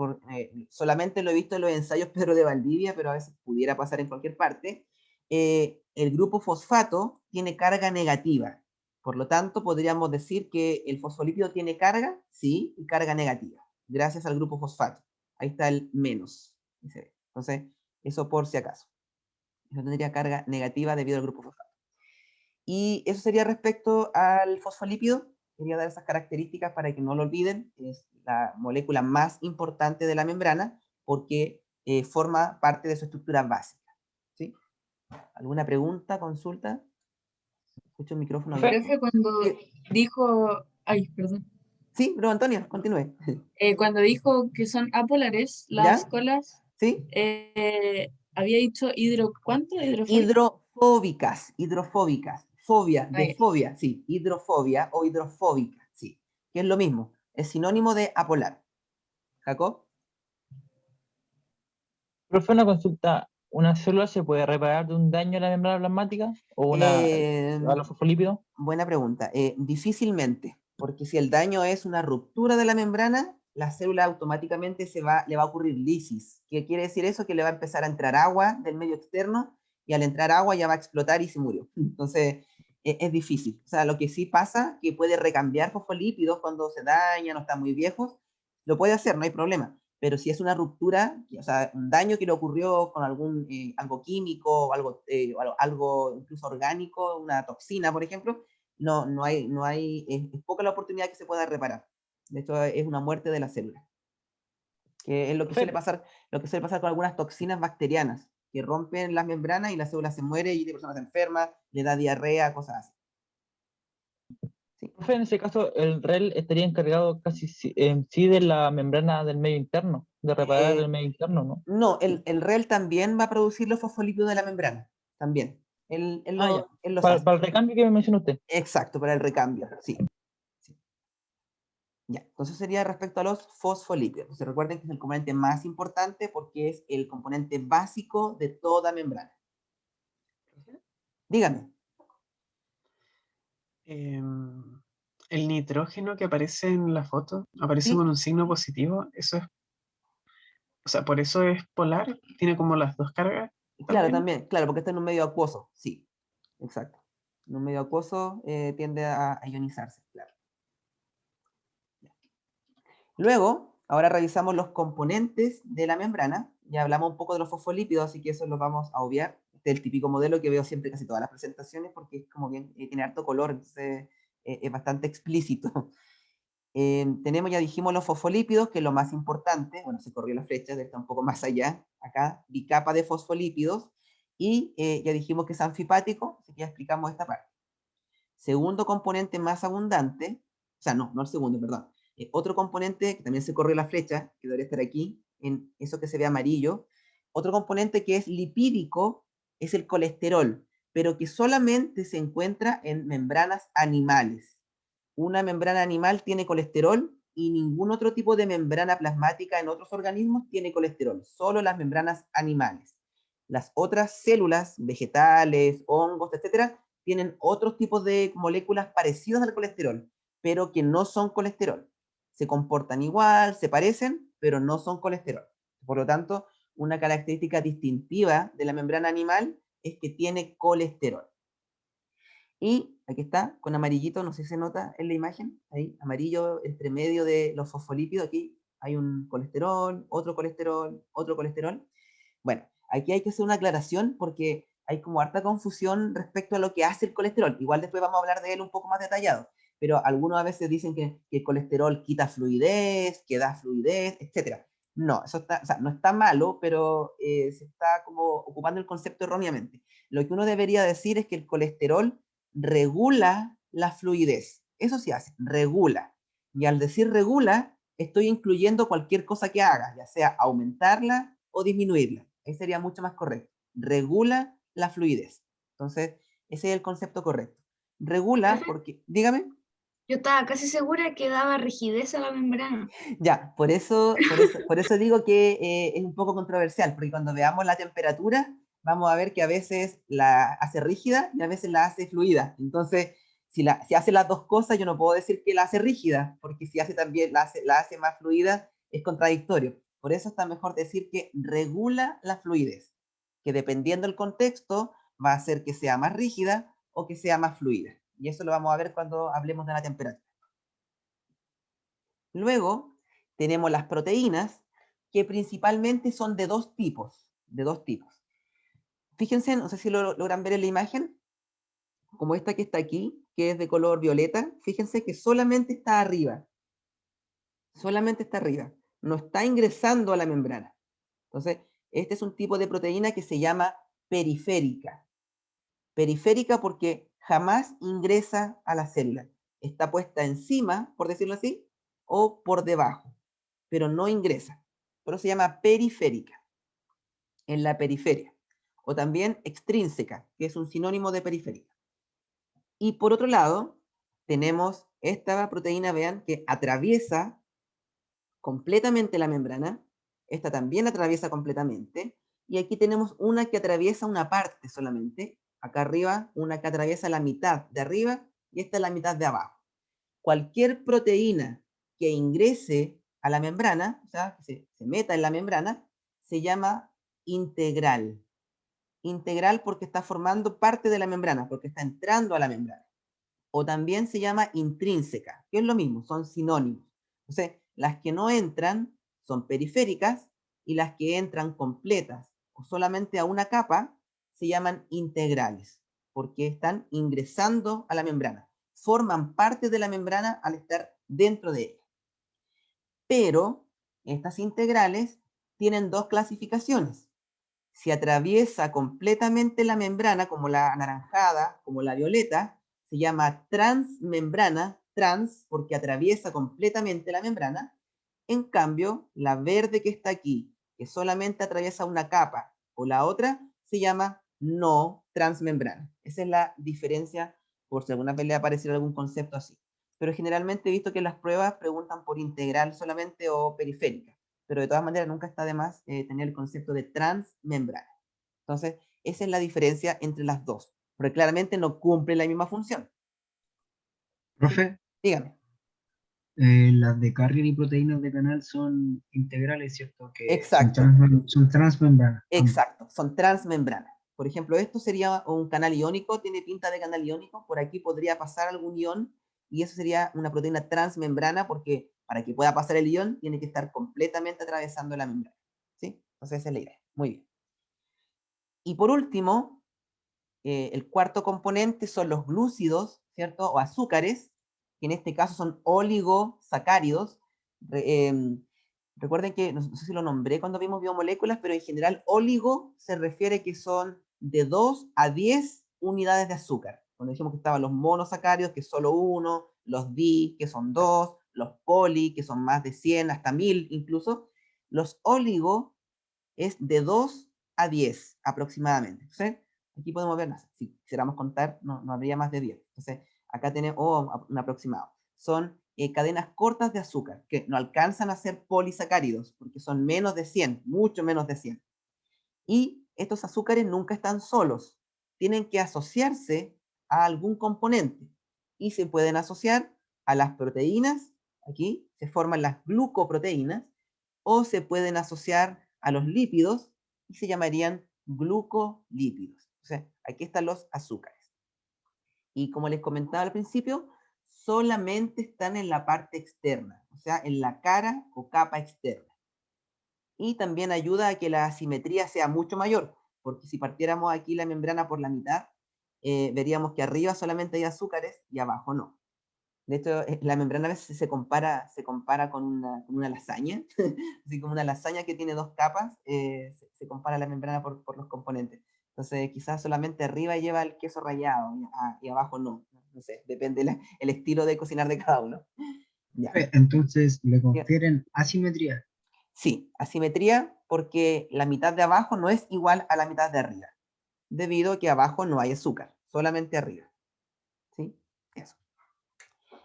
solamente lo he visto en los ensayos Pedro de Valdivia, pero a veces pudiera pasar en cualquier parte, el grupo fosfato tiene carga negativa. Por lo tanto, podríamos decir que el fosfolípido tiene carga, sí, y carga negativa, gracias al grupo fosfato. Ahí está el menos. Entonces, eso por si acaso. Eso tendría carga negativa debido al grupo fosfato. Y eso sería respecto al fosfolípido. Quería dar esas características para que no lo olviden. Es la molécula más importante de la membrana porque forma parte de su estructura básica. ¿Sí? ¿Alguna pregunta, consulta? Escucho el micrófono abierto. Profe, cuando dijo, ay, perdón, Sí, pero Antonio, continúe. cuando dijo que son apolares las ¿Ya? colas, ¿Sí? había dicho ¿cuánto? Hidrofóbicas. Fobia, Ah, de ya. fobia, sí. Hidrofobia o hidrofóbica, sí. Que es lo mismo. Es sinónimo de apolar. ¿Jacob? Profe, una consulta. ¿Una célula se puede reparar de un daño a la membrana plasmática o a los fosfolípidos? Buena pregunta. Difícilmente, porque si el daño es una ruptura de la membrana, la célula automáticamente le va a ocurrir lisis. ¿Qué quiere decir eso? Que le va a empezar a entrar agua del medio externo, y al entrar agua ya va a explotar y se murió. Entonces, es difícil. O sea, lo que sí pasa, que puede recambiar fosfolípidos cuando se dañan o están muy viejos, lo puede hacer, no hay problema. Pero si es una ruptura, o sea, un daño que le ocurrió con algo químico, algo incluso orgánico, una toxina, por ejemplo, es poca la oportunidad que se pueda reparar. De hecho, es una muerte de la célula. Que es lo que suele pasar con algunas toxinas bacterianas, que rompen las membranas y la célula se muere y la persona se enferma, le da diarrea, cosas así. Sí. Profe, en ese caso, el REL estaría encargado casi en sí de la membrana del medio interno, de reparar el medio interno, ¿no? No, el REL también va a producir los fosfolípidos de la membrana, también. Él Ya. los Para hace. el recambio que me mencionó usted. Exacto, para el recambio, sí. Ya, entonces sería respecto a los fosfolípidos. Entonces recuerden que es el componente más importante porque es el componente básico de toda membrana. Dígame. El nitrógeno que aparece en la foto, aparece Sí. con un signo positivo, eso es, o sea, por eso es polar, tiene como las dos cargas. Claro, también, claro, porque está en un medio acuoso, sí, exacto. En un medio acuoso tiende a ionizarse, claro. Luego, ahora revisamos los componentes de la membrana. Ya hablamos un poco de los fosfolípidos, así que eso lo vamos a obviar. Este es el típico modelo que veo siempre en casi todas las presentaciones porque es como bien, tiene harto color, entonces es bastante explícito. Tenemos, ya dijimos, los fosfolípidos, que es lo más importante. Bueno, se corrió la flecha, está un poco más allá. Acá, bicapa de fosfolípidos. Y ya dijimos que es anfipático, así que ya explicamos esta parte. Segundo componente más abundante, o sea, no el segundo, perdón. Otro componente que también se corrió la flecha, que debería estar aquí, en eso que se ve amarillo. Otro componente que es lipídico es el colesterol, pero que solamente se encuentra en membranas animales. Una membrana animal tiene colesterol y ningún otro tipo de membrana plasmática en otros organismos tiene colesterol, solo las membranas animales. Las otras células, vegetales, hongos, etcétera, tienen otros tipos de moléculas parecidas al colesterol, pero que no son colesterol. Se comportan igual, se parecen, pero no son colesterol. Por lo tanto, una característica distintiva de la membrana animal es que tiene colesterol. Y aquí está, con amarillito, no sé si se nota en la imagen, ahí, amarillo entre medio de los fosfolípidos, aquí hay un colesterol, otro colesterol, otro colesterol. Bueno, aquí hay que hacer una aclaración porque hay como harta confusión respecto a lo que hace el colesterol. Igual después vamos a hablar de él un poco más detallado. pero algunos a veces dicen que el colesterol quita fluidez, que da fluidez, etc. No, eso está, o sea, no está malo, pero se está como ocupando el concepto erróneamente. Lo que uno debería decir es que el colesterol regula la fluidez. Eso sí hace, regula. Y al decir regula, estoy incluyendo cualquier cosa que haga, ya sea aumentarla o disminuirla. Ahí sería mucho más correcto. Regula la fluidez. Entonces, ese es el concepto correcto. Regula porque, dígame. Yo estaba casi segura que daba rigidez a la membrana. Ya, por eso digo que es un poco controversial, porque cuando veamos la temperatura, vamos a ver que a veces la hace rígida y a veces la hace fluida. Entonces, si hace las dos cosas, yo no puedo decir que la hace rígida, porque si hace también la hace más fluida, es contradictorio. Por eso está mejor decir que regula la fluidez, que dependiendo del contexto, va a hacer que sea más rígida o que sea más fluida. Y eso lo vamos a ver cuando hablemos de la temperatura. Luego tenemos las proteínas, que principalmente son de dos tipos. Fíjense, no sé si lo logran ver en la imagen, como esta que está aquí, que es de color violeta. Fíjense que solamente está arriba. Solamente está arriba. No está ingresando a la membrana. Entonces, este es un tipo de proteína que se llama periférica. Periférica porque jamás ingresa a la célula. Está puesta encima, por decirlo así, o por debajo, pero no ingresa. Por eso se llama periférica, en la periferia. O también extrínseca, que es un sinónimo de periférica. Y por otro lado, tenemos esta proteína, vean, que atraviesa completamente la membrana. Esta también atraviesa completamente. Y aquí tenemos una que atraviesa una parte solamente. Acá arriba, una que atraviesa la mitad de arriba y esta es la mitad de abajo. Cualquier proteína que ingrese a la membrana, o sea, que se meta en la membrana, se llama integral. Integral porque está formando parte de la membrana, porque está entrando a la membrana. O también se llama intrínseca, que es lo mismo, son sinónimos. Entonces, las que no entran son periféricas y las que entran completas o solamente a una capa se llaman integrales, porque están ingresando a la membrana. Forman parte de la membrana al estar dentro de ella. Pero estas integrales tienen dos clasificaciones. Si atraviesa completamente la membrana, como la anaranjada, como la violeta, se llama transmembrana, trans porque atraviesa completamente la membrana. En cambio, la verde que está aquí, que solamente atraviesa una capa o la otra, se llama no transmembrana. Esa es la diferencia, por si alguna vez le ha aparecido algún concepto así. Pero generalmente he visto que las pruebas preguntan por integral solamente o periférica. Pero de todas maneras nunca está de más tener el concepto de transmembrana. Entonces, esa es la diferencia entre las dos, porque claramente no cumplen la misma función. Profe, Dígame. las de carrier y proteínas de canal son integrales, ¿cierto? Que Exacto. son transmembranas. Exacto, son transmembranas. Por ejemplo, esto sería un canal iónico, tiene pinta de canal iónico, por aquí podría pasar algún ión, y eso sería una proteína transmembrana, porque para que pueda pasar el ión, tiene que estar completamente atravesando la membrana. ¿Sí? Entonces esa es la idea. Muy bien. Y por último, el cuarto componente son los glúcidos, ¿cierto? O azúcares, que en este caso son oligosacáridos. Recuerden que, no sé si lo nombré cuando vimos biomoléculas, pero en general oligo se refiere que son de 2 a 10 unidades de azúcar. Cuando dijimos que estaban los monosacáridos, que es solo uno, los di, que son 2, los poli, que son más de 100, hasta 1000 incluso. Los oligo es de 2 a 10 aproximadamente. ¿Sí? Aquí podemos ver, si quisiéramos contar, no habría más de 10. Entonces, acá tenemos un aproximado. Son cadenas cortas de azúcar, que no alcanzan a ser polisacáridos, porque son menos de 100, mucho menos de 100. Y estos azúcares nunca están solos, tienen que asociarse a algún componente, y se pueden asociar a las proteínas, aquí se forman las glucoproteínas, o se pueden asociar a los lípidos, y se llamarían glucolípidos. O sea, aquí están los azúcares. Y como les comentaba al principio, solamente están en la parte externa, o sea, en la cara o capa externa. Y también ayuda a que la asimetría sea mucho mayor, porque si partiéramos aquí la membrana por la mitad, veríamos que arriba solamente hay azúcares y abajo no. De hecho, la membrana a veces se compara con una lasaña, así como una lasaña que tiene dos capas, se compara la membrana por los componentes. Entonces, quizás solamente arriba lleva el queso rallado y abajo no. No sé, depende el estilo de cocinar de cada uno. Ya. Entonces, le confieren asimetría. Sí, asimetría porque la mitad de abajo no es igual a la mitad de arriba, debido a que abajo no hay azúcar, solamente arriba. ¿Sí? Eso.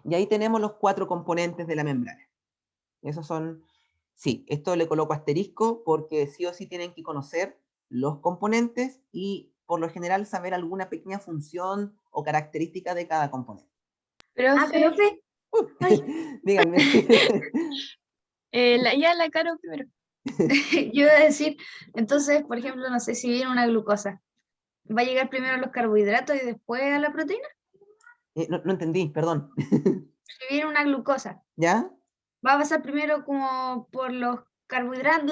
Y ahí tenemos los 4 componentes de la membrana. Esos son, sí, esto le coloco asterisco porque sí o sí tienen que conocer los componentes y por lo general saber alguna pequeña función o característica de cada componente. Profe, profe, ay, Díganme. ya la Caro primero. yo iba a decir, entonces, por ejemplo, no sé si viene una glucosa, ¿va a llegar primero a los carbohidratos y después a la proteína? No entendí, perdón. Si viene una glucosa, ¿Ya? ¿va a pasar primero como por los carbohidratos,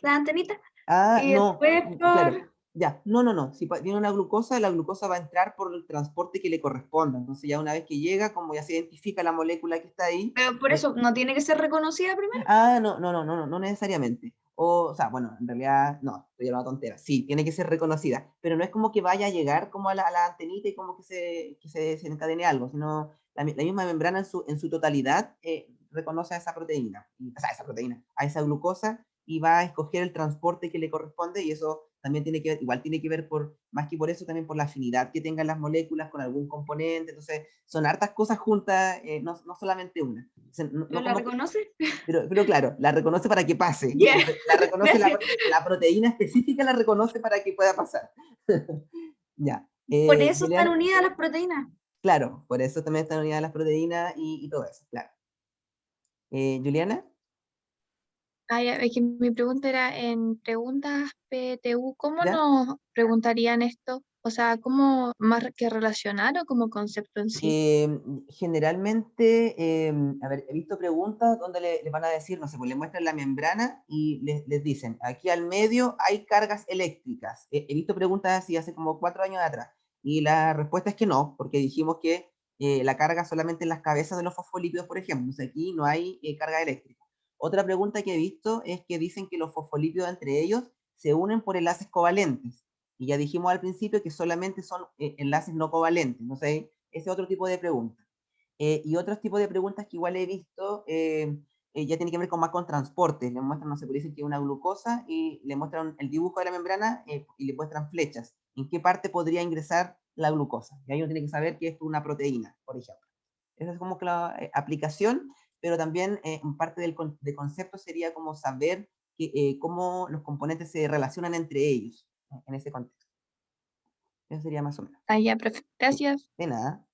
la antenita? Ah, Y no, después claro. por... Ya, no. Si viene una glucosa, la glucosa va a entrar por el transporte que le corresponda. Entonces ya una vez que llega, como ya se identifica la molécula que está ahí. Pero por eso, ¿no tiene que ser reconocida primero? Ah, no necesariamente. O sea, bueno, en realidad, no, estoy hablando tontera. Sí, tiene que ser reconocida, pero no es como que vaya a llegar como a la antenita y como que se desencadene algo, sino la misma membrana en su totalidad reconoce a esa proteína, o sea, a esa glucosa, y va a escoger el transporte que le corresponde, y eso también tiene que ver, igual tiene que ver más que por eso, también por la afinidad que tengan las moléculas con algún componente. Entonces, son hartas cosas juntas, no solamente una. Entonces, ¿Pero la reconoce? pero claro, la reconoce para que pase. Ya, La reconoce gracias. la proteína específica, la reconoce para que pueda pasar. Ya. Por eso están Julián, unidas las proteínas. claro, por eso también están unidas las proteínas y todo eso, claro. Juliana, Es que mi pregunta era en preguntas PTU, ¿cómo ¿ya? nos preguntarían esto? O sea, ¿cómo más que relacionar o como concepto en sí? Generalmente, a ver, he visto preguntas donde le van a decir, no sé, pues le muestran la membrana y les dicen, aquí al medio hay cargas eléctricas. He visto preguntas así hace como 4 años atrás. Y la respuesta es que no, porque dijimos que la carga solamente en las cabezas de los fosfolípidos, por ejemplo. O sea, aquí no hay carga eléctrica. Otra pregunta que he visto es que dicen que los fosfolípidos entre ellos se unen por enlaces covalentes. Y ya dijimos al principio que solamente son enlaces no covalentes. No sé, ese otro tipo de preguntas. Y otros tipos de preguntas que igual he visto ya tiene que ver con más con transporte. Le muestran, no sé, por dicen que una glucosa y le muestran el dibujo de la membrana y le muestran flechas. ¿En qué parte podría ingresar la glucosa? Y ahí uno tiene que saber que es una proteína, por ejemplo. Esa es como que la aplicación, pero también en parte de concepto sería como saber cómo los componentes se relacionan entre ellos en ese contexto. Eso sería más o menos. Ah, ya, profe. Sí, Gracias. de nada.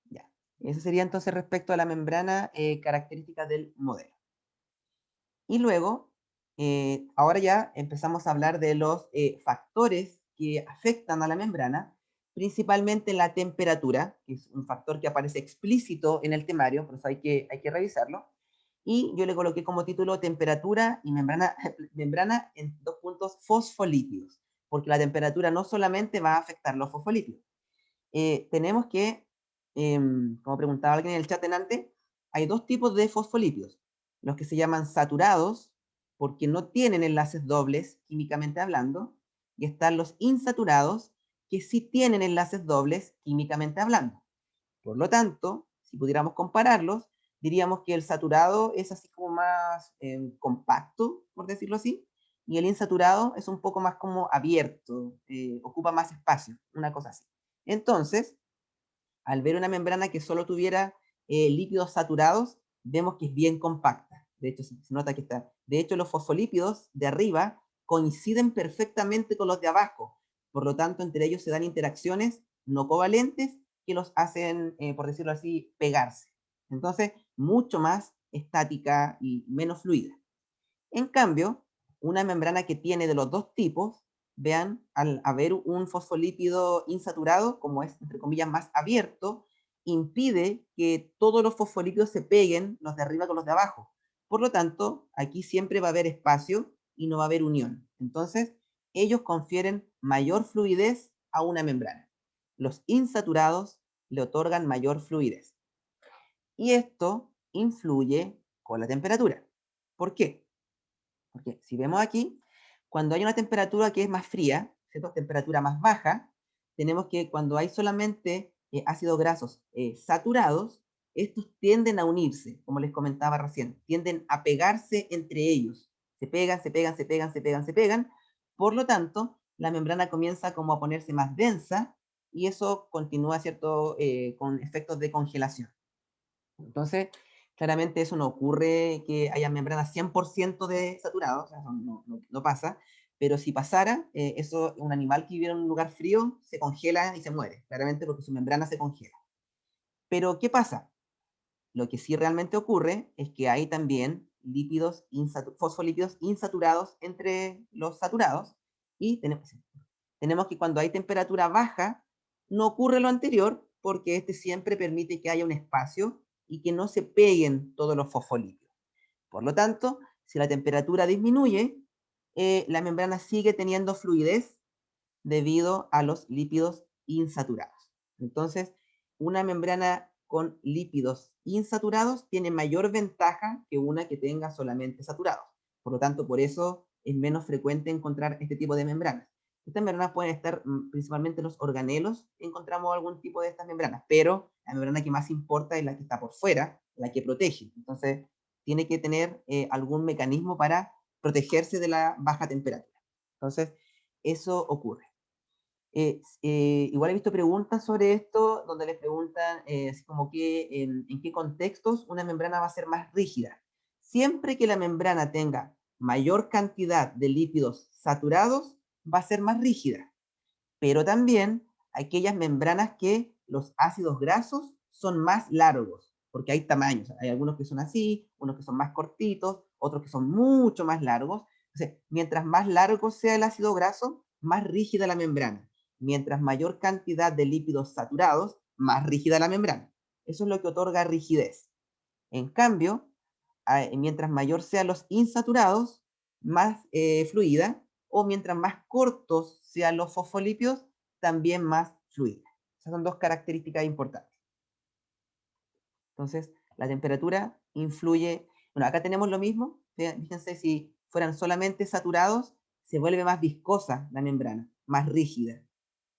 Ya. Eso sería entonces respecto a la membrana, características del modelo. Y luego, ahora ya empezamos a hablar de los factores que afectan a la membrana, principalmente la temperatura, que es un factor que aparece explícito en el temario, por eso hay que revisarlo. Y yo le coloqué como título temperatura y membrana, membrana en 2 puntos fosfolípidos, porque la temperatura no solamente va a afectar los fosfolípidos. Tenemos que, como preguntaba alguien en el chat antes, hay 2 tipos de fosfolípidos. Los que se llaman saturados, porque no tienen enlaces dobles, químicamente hablando, y están los insaturados, que sí tienen enlaces dobles, químicamente hablando. Por lo tanto, si pudiéramos compararlos, diríamos que el saturado es así como más compacto, por decirlo así, y el insaturado es un poco más como abierto, ocupa más espacio, una cosa así. Entonces, al ver una membrana que solo tuviera lípidos saturados, vemos que es bien compacta. De hecho, se nota que está. De hecho, los fosfolípidos de arriba coinciden perfectamente con los de abajo. Por lo tanto, entre ellos se dan interacciones no covalentes que los hacen, por decirlo así, pegarse. Entonces, mucho más estática y menos fluida. En cambio, una membrana que tiene de los 2 tipos, vean, al haber un fosfolípido insaturado, como es, entre comillas, más abierto, impide que todos los fosfolípidos se peguen, los de arriba con los de abajo. Por lo tanto, aquí siempre va a haber espacio y no va a haber unión. Entonces, ellos confieren mayor fluidez a una membrana. Los insaturados le otorgan mayor fluidez. Y esto influye con la temperatura. ¿Por qué? Porque si vemos aquí, cuando hay una temperatura que es más fría, ¿cierto? Temperatura más baja, tenemos que cuando hay solamente ácidos grasos saturados, estos tienden a unirse, como les comentaba recién, tienden a pegarse entre ellos. Se pegan, se pegan, se pegan, se pegan, se pegan. Por lo tanto, la membrana comienza como a ponerse más densa y eso continúa, ¿cierto? Con efectos de congelación. Entonces, claramente eso no ocurre que haya membranas 100% de saturados, o sea, no pasa, pero si pasara, eso, un animal que viviera en un lugar frío se congela y se muere, claramente porque su membrana se congela. Pero, ¿qué pasa? Lo que sí realmente ocurre es que hay también lípidos fosfolípidos insaturados entre los saturados y tenemos que cuando hay temperatura baja no ocurre lo anterior porque este siempre permite que haya un espacio y que no se peguen todos los fosfolípidos. Por lo tanto, si la temperatura disminuye, la membrana sigue teniendo fluidez debido a los lípidos insaturados. Entonces, una membrana con lípidos insaturados tiene mayor ventaja que una que tenga solamente saturados. Por lo tanto, por eso es menos frecuente encontrar este tipo de membranas. Estas membranas pueden estar principalmente en los organelos, encontramos algún tipo de estas membranas, pero la membrana que más importa es la que está por fuera, la que protege. Entonces, tiene que tener algún mecanismo para protegerse de la baja temperatura. Entonces, eso ocurre. Igual he visto preguntas sobre esto, donde les preguntan así como que en qué contextos una membrana va a ser más rígida. Siempre que la membrana tenga mayor cantidad de lípidos saturados, va a ser más rígida. Pero también aquellas membranas que los ácidos grasos son más largos, porque hay tamaños. Hay algunos que son así, unos que son más cortitos, otros que son mucho más largos. Entonces, mientras más largo sea el ácido graso, más rígida la membrana. Mientras mayor cantidad de lípidos saturados, más rígida la membrana. Eso es lo que otorga rigidez. En cambio, mientras mayor sean los insaturados, más fluida, o mientras más cortos sean los fosfolípidos, también más fluida. Esas son dos características importantes. Entonces, la temperatura influye. Bueno, acá tenemos lo mismo. Fíjense, si fueran solamente saturados, se vuelve más viscosa la membrana, más rígida.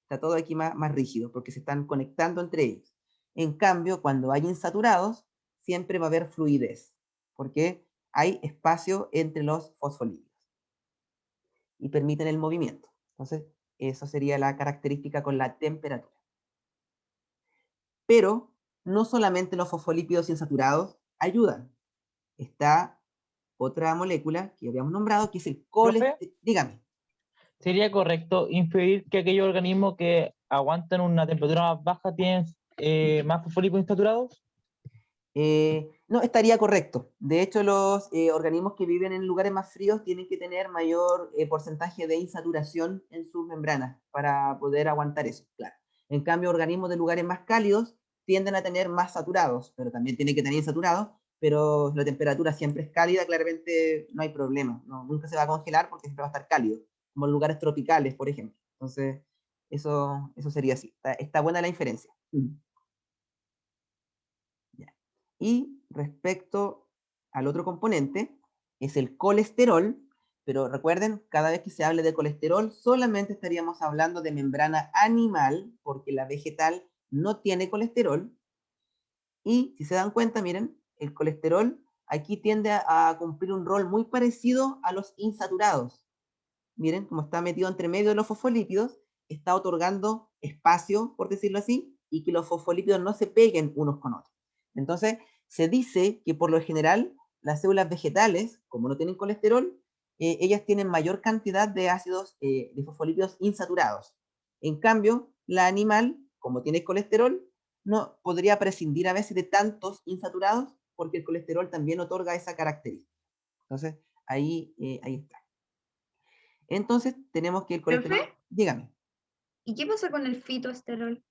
Está todo aquí más rígido, porque se están conectando entre ellos. En cambio, cuando hay insaturados, siempre va a haber fluidez, porque hay espacio entre los fosfolípidos y permiten el movimiento. Entonces, eso sería la característica con la temperatura. Pero no solamente los fosfolípidos insaturados ayudan. Está otra molécula que habíamos nombrado, que es el colesterol. Dígame. ¿Sería correcto inferir que aquellos organismos que aguantan una temperatura más baja tienen más fosfolípidos insaturados? No, estaría correcto. De hecho, los organismos que viven en lugares más fríos tienen que tener mayor porcentaje de insaturación en sus membranas para poder aguantar eso, claro. En cambio, organismos de lugares más cálidos tienden a tener más saturados, pero también tienen que tener insaturados, pero la temperatura siempre es cálida, claramente no hay problema. No, nunca se va a congelar porque siempre va a estar cálido, como en lugares tropicales, por ejemplo. Entonces, eso sería así. Está buena la inferencia. Y respecto al otro componente, es el colesterol, pero recuerden, cada vez que se hable de colesterol, solamente estaríamos hablando de membrana animal, porque la vegetal no tiene colesterol. Y si se dan cuenta, miren, el colesterol aquí tiende a cumplir un rol muy parecido a los insaturados. Miren, como está metido entre medio de los fosfolípidos, está otorgando espacio, por decirlo así, y que los fosfolípidos no se peguen unos con otros. Entonces, se dice que por lo general, las células vegetales, como no tienen colesterol, ellas tienen mayor cantidad de ácidos, de fosfolípidos insaturados. En cambio, la animal, como tiene colesterol, no podría prescindir a veces de tantos insaturados, porque el colesterol también otorga esa característica. Entonces, ahí está. Entonces, tenemos que el colesterol... ¿Profe? Dígame. ¿Y qué pasa con el fitoesterol?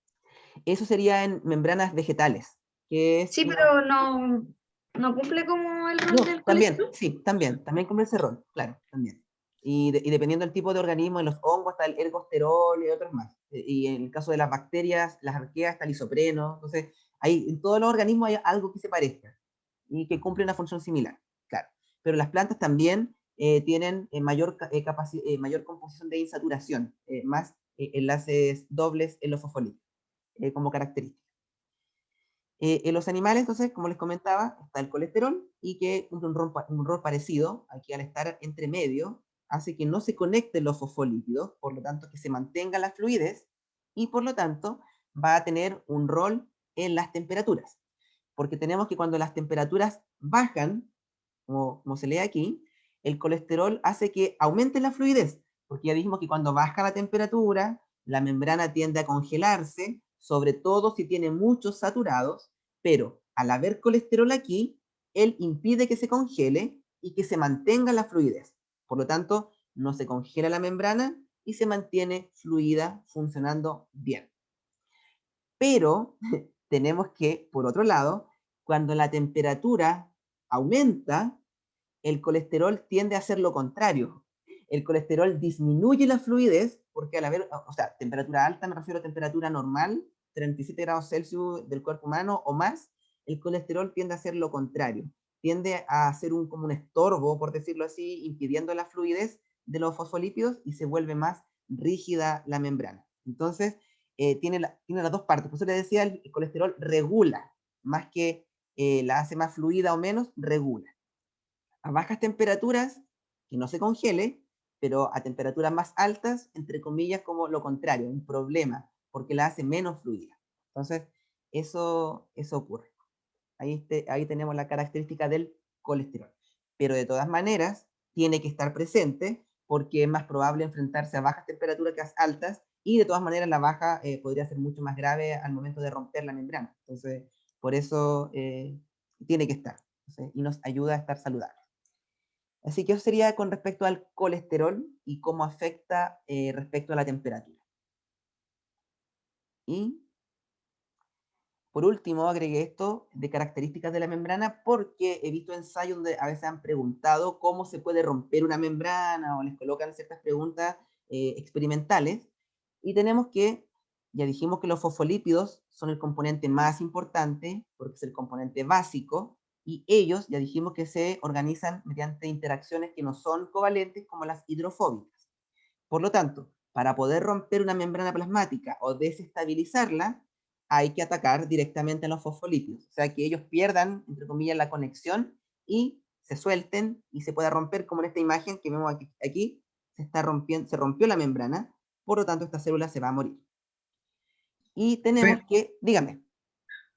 Eso sería en membranas vegetales, que es Sí, pero no cumple como el rol No, del también, colesterol. sí, también cumple ese rol, claro, también. Y dependiendo del tipo de organismo, en los hongos está el ergosterol y otros más. Y en el caso de las bacterias, las arqueas está el isopreno. Entonces, en todos los organismos hay algo que se parezca y que cumple una función similar, claro. Pero las plantas también tienen mayor composición de insaturación, más enlaces dobles en los fosfolípidos, como característica. En los animales, entonces, como les comentaba, está el colesterol y que cumple un rol parecido, aquí al estar entre medio, hace que no se conecten los fosfolípidos, por lo tanto que se mantenga la fluidez y por lo tanto va a tener un rol en las temperaturas. Porque tenemos que cuando las temperaturas bajan, como se lee aquí, el colesterol hace que aumente la fluidez, porque ya dijimos que cuando baja la temperatura, la membrana tiende a congelarse, sobre todo si tiene muchos saturados, pero al haber colesterol aquí, él impide que se congele y que se mantenga la fluidez. Por lo tanto, no se congela la membrana y se mantiene fluida, funcionando bien. Pero tenemos que, por otro lado, cuando la temperatura aumenta, el colesterol tiende a hacer lo contrario. El colesterol disminuye la fluidez, porque al haber, o sea, temperatura alta, me refiero a temperatura normal, 37 grados Celsius del cuerpo humano o más, el colesterol tiende a hacer lo contrario. Tiende a hacer como un estorbo, por decirlo así, impidiendo la fluidez de los fosfolípidos y se vuelve más rígida la membrana. Entonces, tiene las dos partes. Por eso le decía, el colesterol regula, más que la hace más fluida o menos, regula. A bajas temperaturas, que no se congele, pero a temperaturas más altas, entre comillas, como lo contrario, un problema, porque la hace menos fluida. Entonces, eso ocurre. Ahí tenemos la característica del colesterol. Pero de todas maneras, tiene que estar presente, porque es más probable enfrentarse a bajas temperaturas que a altas, y de todas maneras la baja podría ser mucho más grave al momento de romper la membrana. Entonces, por eso tiene que estar. Entonces, y nos ayuda a estar saludables. Así que eso sería con respecto al colesterol y cómo afecta respecto a la temperatura. Y por último agregué esto de características de la membrana porque he visto ensayos donde a veces han preguntado cómo se puede romper una membrana o les colocan ciertas preguntas experimentales. Y tenemos que, ya dijimos que los fosfolípidos son el componente más importante porque es el componente básico. Y ellos, ya dijimos que se organizan mediante interacciones que no son covalentes como las hidrofóbicas. Por lo tanto, para poder romper una membrana plasmática o desestabilizarla, hay que atacar directamente a los fosfolípidos. O sea, que ellos pierdan, entre comillas, la conexión y se suelten y se pueda romper, como en esta imagen que vemos aquí se rompió la membrana, por lo tanto esta célula se va a morir. Y tenemos que, dígame.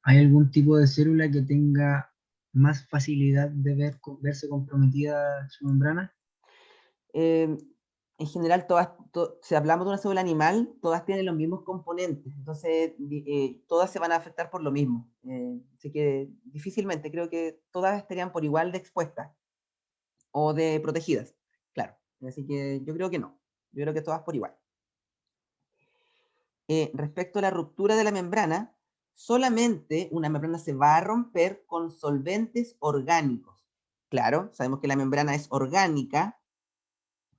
¿Hay algún tipo de célula que tenga más facilidad de verse comprometida su membrana? En general, si hablamos de una célula animal, todas tienen los mismos componentes, entonces todas se van a afectar por lo mismo. Así que difícilmente, creo que todas estarían por igual de expuestas o de protegidas, claro. Así que yo creo que no, yo creo que todas por igual. Respecto a la ruptura de la membrana, solamente una membrana se va a romper con solventes orgánicos. Claro, sabemos que la membrana es orgánica,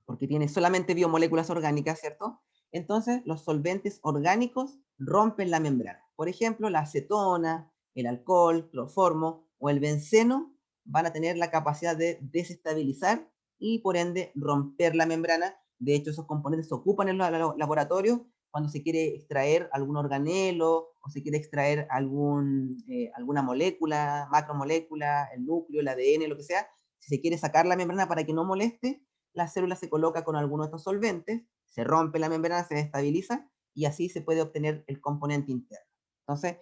porque tiene solamente biomoléculas orgánicas, ¿cierto? Entonces, los solventes orgánicos rompen la membrana. Por ejemplo, la acetona, el alcohol, cloroformo o el benceno van a tener la capacidad de desestabilizar y, por ende, romper la membrana. De hecho, esos componentes se ocupan en los laboratorios cuando se quiere extraer algún organelo o se quiere extraer alguna molécula, macromolécula, el núcleo, el ADN, lo que sea. Si se quiere sacar la membrana para que no moleste, la célula se coloca con alguno de estos solventes, se rompe la membrana, se desestabiliza y así se puede obtener el componente interno. Entonces,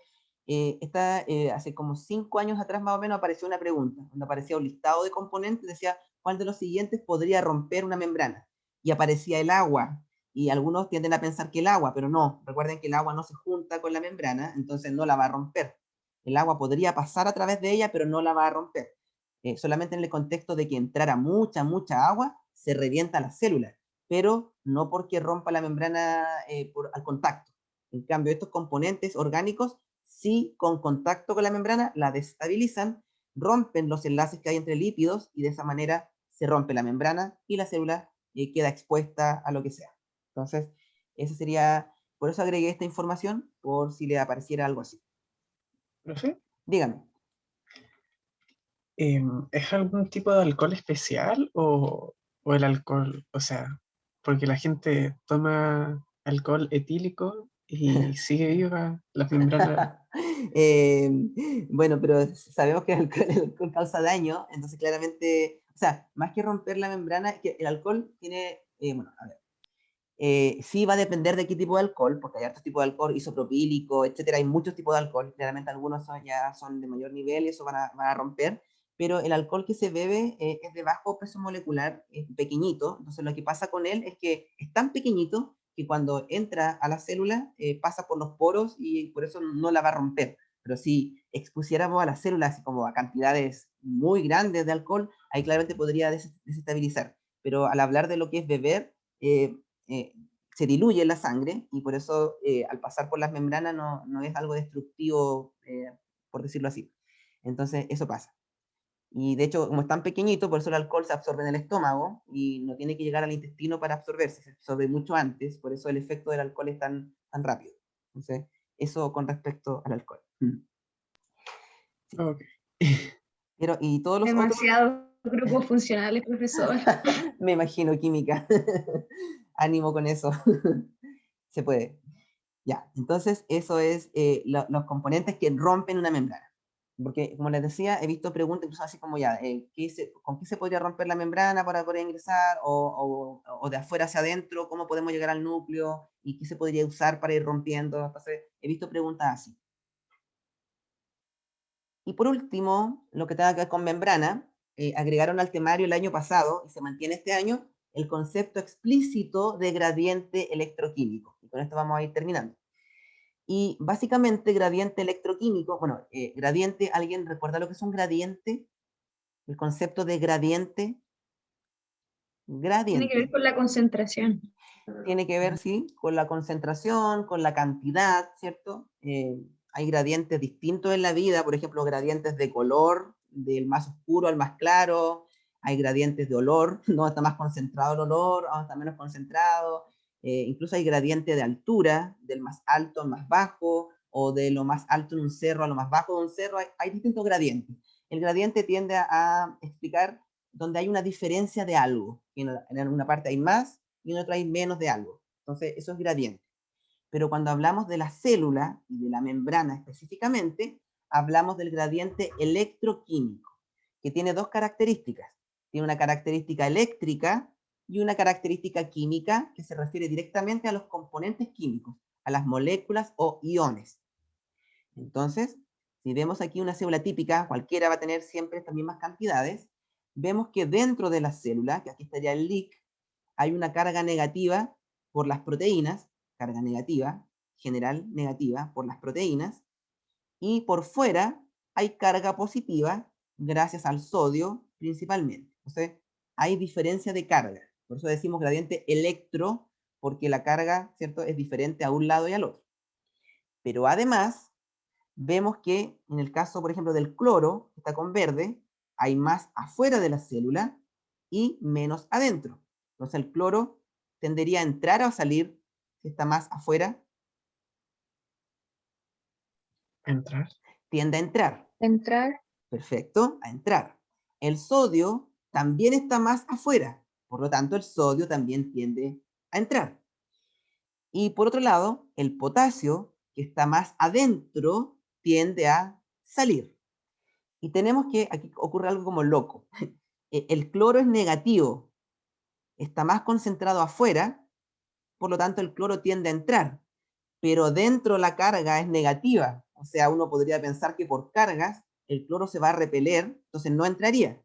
hace como 5 años atrás más o menos apareció una pregunta, donde aparecía un listado de componentes, decía, ¿cuál de los siguientes podría romper una membrana? Y aparecía el agua, y algunos tienden a pensar que el agua, pero no, recuerden que el agua no se junta con la membrana, entonces no la va a romper. El agua podría pasar a través de ella, pero no la va a romper. Solamente en el contexto de que entrara mucha agua, se revienta la célula, pero no porque rompa la membrana al contacto. En cambio, estos componentes orgánicos, sí con contacto con la membrana, la desestabilizan, rompen los enlaces que hay entre lípidos y de esa manera se rompe la membrana y la célula queda expuesta a lo que sea. Entonces, eso sería, por eso agregué esta información, por si le apareciera algo así. Profe, Dígame. ¿es algún tipo de alcohol especial o el alcohol? O sea, porque la gente toma alcohol etílico y sigue viva las membranas. Eh, bueno, pero sabemos que el alcohol causa daño, entonces claramente, o sea, más que romper la membrana, es que el alcohol tiene, bueno, a ver, sí va a depender de qué tipo de alcohol, porque hay otros tipos de alcohol, isopropílico, etcétera, hay muchos tipos de alcohol, claramente algunos ya son de mayor nivel y eso van a romper, pero el alcohol que se bebe es de bajo peso molecular, es pequeñito, entonces lo que pasa con él es que es tan pequeñito que cuando entra a la célula pasa por los poros y por eso no la va a romper. Pero si expusiéramos a las células como a cantidades muy grandes de alcohol, ahí claramente podría desestabilizar. Pero al hablar de lo que es beber, eh, se diluye en la sangre y por eso al pasar por las membranas no es algo destructivo, por decirlo así. Entonces eso pasa. Y de hecho, como es tan pequeñito, por eso el alcohol se absorbe en el estómago y no tiene que llegar al intestino para absorberse, se absorbe mucho antes, por eso el efecto del alcohol es tan rápido. Entonces, eso con respecto al alcohol. Ok. Pero, y todos los otros, Demasiados grupos funcionales, profesor. me imagino química. Ánimo con eso. Se puede. Ya, entonces eso es los componentes que rompen una membrana. Porque, como les decía, he visto preguntas incluso así como ya, ¿con qué se podría romper la membrana para poder ingresar? O de afuera hacia adentro, ¿cómo podemos llegar al núcleo? ¿Y qué se podría usar para ir rompiendo? Entonces, he visto preguntas así. Y por último, lo que tenga que ver con membrana, agregaron al temario el año pasado, y se mantiene este año, el concepto explícito de gradiente electroquímico. Y con esto vamos a ir terminando. Y básicamente gradiente electroquímico, bueno, gradiente, ¿alguien recuerda lo que es un gradiente? El concepto de gradiente. Tiene que ver Gradiente. con la concentración. Tiene que ver, sí, con la concentración, con la cantidad, ¿cierto? Hay gradientes distintos en la vida, por ejemplo, gradientes de color, del más oscuro al más claro, hay gradientes de olor, no está más concentrado el olor, o está menos concentrado, incluso hay gradiente de altura, del más alto al más bajo, o de lo más alto en un cerro a lo más bajo de un cerro, hay distintos gradientes. El gradiente tiende a explicar donde hay una diferencia de algo, en una parte hay más, y en otra hay menos de algo. Entonces, eso es gradiente. Pero cuando hablamos de la célula y de la membrana específicamente, hablamos del gradiente electroquímico, que tiene dos características. Tiene una característica eléctrica y una característica química que se refiere directamente a los componentes químicos, a las moléculas o iones. Entonces, si vemos aquí una célula típica, cualquiera va a tener siempre estas mismas cantidades, vemos que dentro de la célula, que aquí estaría el LIC, hay una carga negativa por las proteínas, carga negativa, general negativa por las proteínas, y por fuera hay carga positiva gracias al sodio principalmente. Entonces, hay diferencia de carga. Por eso decimos gradiente electro, porque la carga, ¿cierto?, es diferente a un lado y al otro. Pero además, vemos que en el caso, por ejemplo, del cloro, que está con verde, hay más afuera de la célula y menos adentro. Entonces el cloro tendería a entrar o a salir si está más afuera. Entrar. Tiende a entrar. Entrar, Perfecto, a entrar. El sodio también está más afuera, por lo tanto el sodio también tiende a entrar. Y por otro lado, el potasio, que está más adentro, tiende a salir. Y tenemos que, aquí ocurre algo como loco. El cloro es negativo, está más concentrado afuera, por lo tanto el cloro tiende a entrar, pero dentro la carga es negativa. O sea, uno podría pensar que por cargas el cloro se va a repeler, entonces no entraría.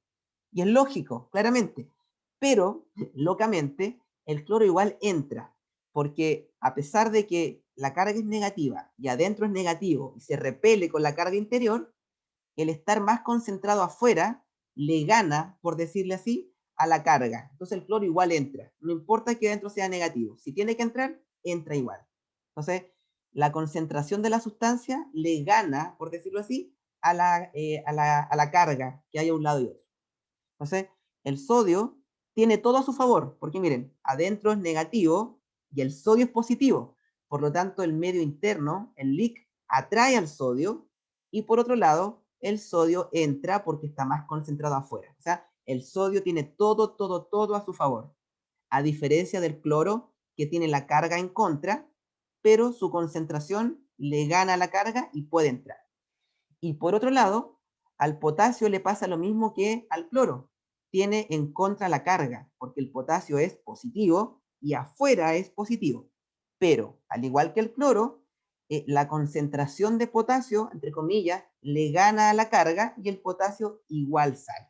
Y es lógico, claramente. Pero, locamente, el cloro igual entra, porque a pesar de que la carga es negativa y adentro es negativo y se repele con la carga interior, el estar más concentrado afuera le gana, por decirle así, a la carga. Entonces el cloro igual entra, no importa que adentro sea negativo. Si tiene que entrar, entra igual. Entonces, la concentración de la sustancia le gana, por decirlo así, a la carga que hay a un lado y otro. Entonces, el sodio tiene todo a su favor, porque miren, adentro es negativo y el sodio es positivo. Por lo tanto, el medio interno, el LIC, atrae al sodio y por otro lado, el sodio entra porque está más concentrado afuera. O sea, el sodio tiene todo a su favor, a diferencia del cloro, que tiene la carga en contra, pero su concentración le gana la carga y puede entrar. Y por otro lado, al potasio le pasa lo mismo que al cloro. Tiene en contra la carga, porque el potasio es positivo y afuera es positivo. Pero, al igual que el cloro, la concentración de potasio, entre comillas, le gana a la carga y el potasio igual sale.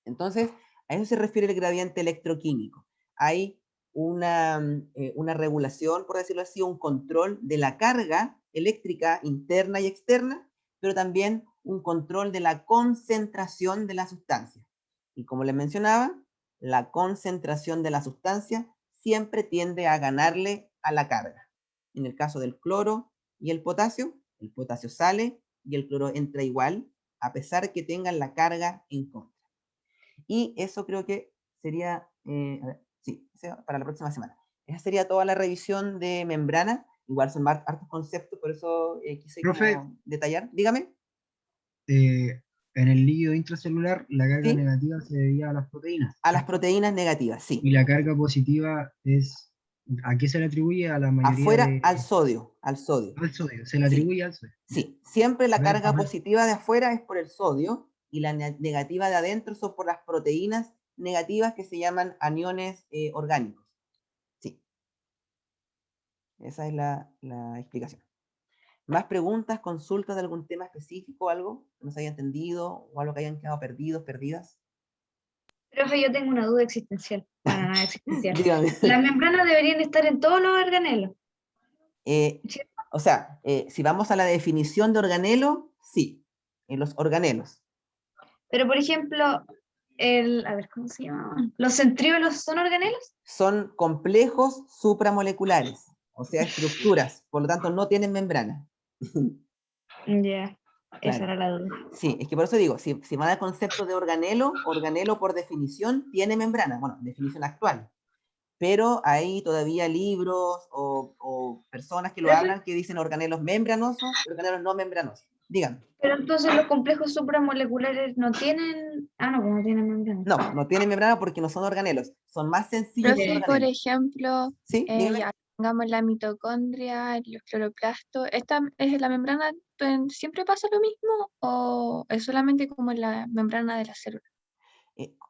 Entonces, a eso se refiere el gradiente electroquímico. Hay una regulación, por decirlo así, un control de la carga eléctrica interna y externa, pero también un control de la concentración de la sustancia. Y como les mencionaba, la concentración de la sustancia siempre tiende a ganarle a la carga. En el caso del cloro y el potasio sale y el cloro entra igual, a pesar que tengan la carga en contra. Y eso creo que sería, a ver, sí, para la próxima semana. Esa sería toda la revisión de membrana. Igual son hartos conceptos, por eso quise Profe. como detallar. Dígame. En el líquido intracelular, la carga ¿Sí? negativa se debía a las proteínas. A las ¿cierto? proteínas negativas, sí. Y la carga positiva es, ¿a qué se le atribuye? A la mayoría Afuera, al de... sodio. Al sodio, se le Sí, atribuye al sodio. sí. Siempre la A ver, carga positiva de afuera es por el sodio y la negativa de adentro son por las proteínas negativas que se llaman aniones orgánicos. Sí. Esa es la explicación. ¿Más preguntas, consultas de algún tema específico, algo que no se haya entendido o algo que hayan quedado perdidos, perdidas? Profe, yo tengo una duda existencial. Bueno, no existencial. Dígame. Las membranas deberían estar en todos los organelos. ¿Cierto? O sea, si vamos a la definición de organelo, sí, en los organelos. Pero, por ejemplo, a ver, ¿cómo se llamaban? ¿Los centríolos son organelos? Son complejos supramoleculares, o sea, estructuras, por lo tanto no tienen membrana. Ya, esa Claro. era la duda. Sí, es que por eso digo, si van al concepto de organelo, organelo por definición tiene membrana, bueno, definición actual. Pero hay todavía libros o personas que lo Profe, hablan que dicen organelos membranosos y organelos no membranosos. Díganme. pero entonces los complejos supramoleculares no tienen. Ah, no, pues no tienen membrana. No tienen membrana porque no son organelos, son más sencillos que Profe, los por organelos. ejemplo, ¿Sí? Dígame. ya tengamos la mitocondria, los cloroplastos, ¿esta es la membrana, siempre pasa lo mismo o es solamente como en la membrana de la célula?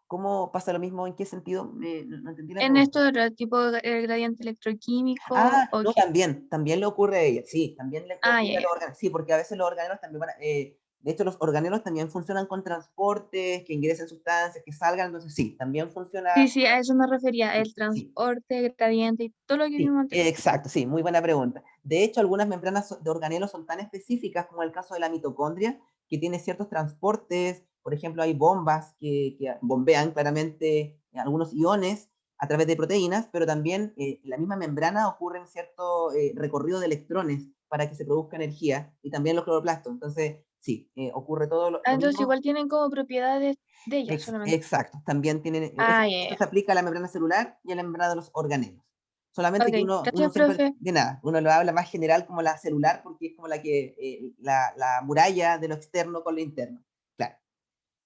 ¿Cómo pasa lo mismo? ¿En qué sentido? No entendí la En pregunta. esto del tipo el gradiente electroquímico Ah, o no, que... también le ocurre a ella, sí, también le Ah, ocurre ya, a ya. los organelos, sí, porque a veces los organelos también van de hecho los organelos también funcionan con transportes, que ingresen sustancias, que salgan, entonces sí, también funciona, Sí, sí, a eso me refería, el sí, transporte, gradiente y todo lo que sí, vimos antes. exacto, sí, muy buena pregunta. De hecho, algunas membranas de organelos son tan específicas como el caso de la mitocondria, que tiene ciertos transportes, por ejemplo, hay bombas que bombean claramente algunos iones a través de proteínas, pero también en la misma membrana ocurre cierto recorrido de electrones para que se produzca energía, y también los cloroplastos. Entonces, sí, ocurre todo Ah, lo entonces mismo. igual tienen como propiedades de ellas solamente. Exacto, también tienen, Ah, ya, esto ya. se aplica a la membrana celular y a la membrana de los organelos. Solamente que Ok, uno gracias, siempre, profe. de nada, uno lo habla más general como la celular porque es como la que, la muralla de lo externo con lo interno. Claro.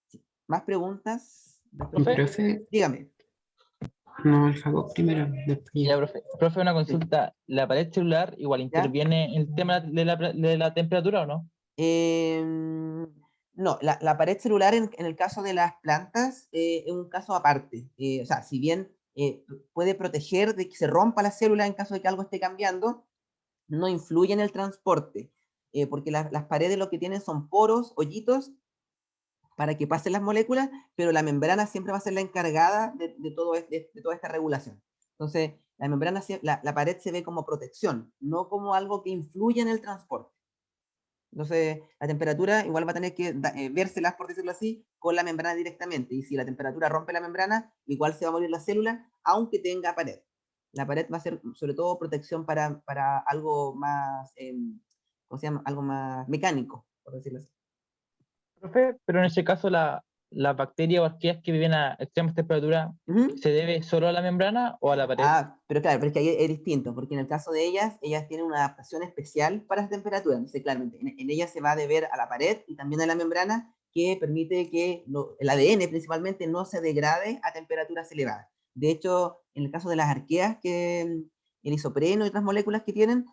Sí. ¿Más preguntas? ¿Profe? Profe, Dígame. no, el Jacob primero, después yo. Ya, profe. Profe, una consulta. ¿La pared celular igual ¿Ya? interviene en el tema de la temperatura o no? No, la pared celular en el caso de las plantas es un caso aparte. O sea, si bien puede proteger de que se rompa la célula en caso de que algo esté cambiando, no influye en el transporte, porque las paredes lo que tienen son poros, hoyitos, para que pasen las moléculas, pero la membrana siempre va a ser la encargada de toda esta regulación. Entonces, la membrana, la pared se ve como protección, no como algo que influye en el transporte. Entonces, la temperatura igual va a tener que vérselas, por decirlo así, con la membrana directamente. Y si la temperatura rompe la membrana, igual se va a morir la célula, aunque tenga pared. La pared va a ser sobre todo protección para algo más, ¿cómo se llama? Algo más mecánico, por decirlo así. Profe, pero en ese caso las bacterias o arqueas que viven a extremas temperaturas, Ujú. ¿se debe solo a la membrana o a la pared? Ah, pero claro, pero es que ahí es distinto, porque en el caso de ellas tienen una adaptación especial para las temperaturas. Entonces, claramente, en ellas se va a deber a la pared y también a la membrana, que permite que el ADN principalmente no se degrade a temperaturas elevadas. De hecho, en el caso de las arqueas, que el isopreno y otras moléculas que tienen,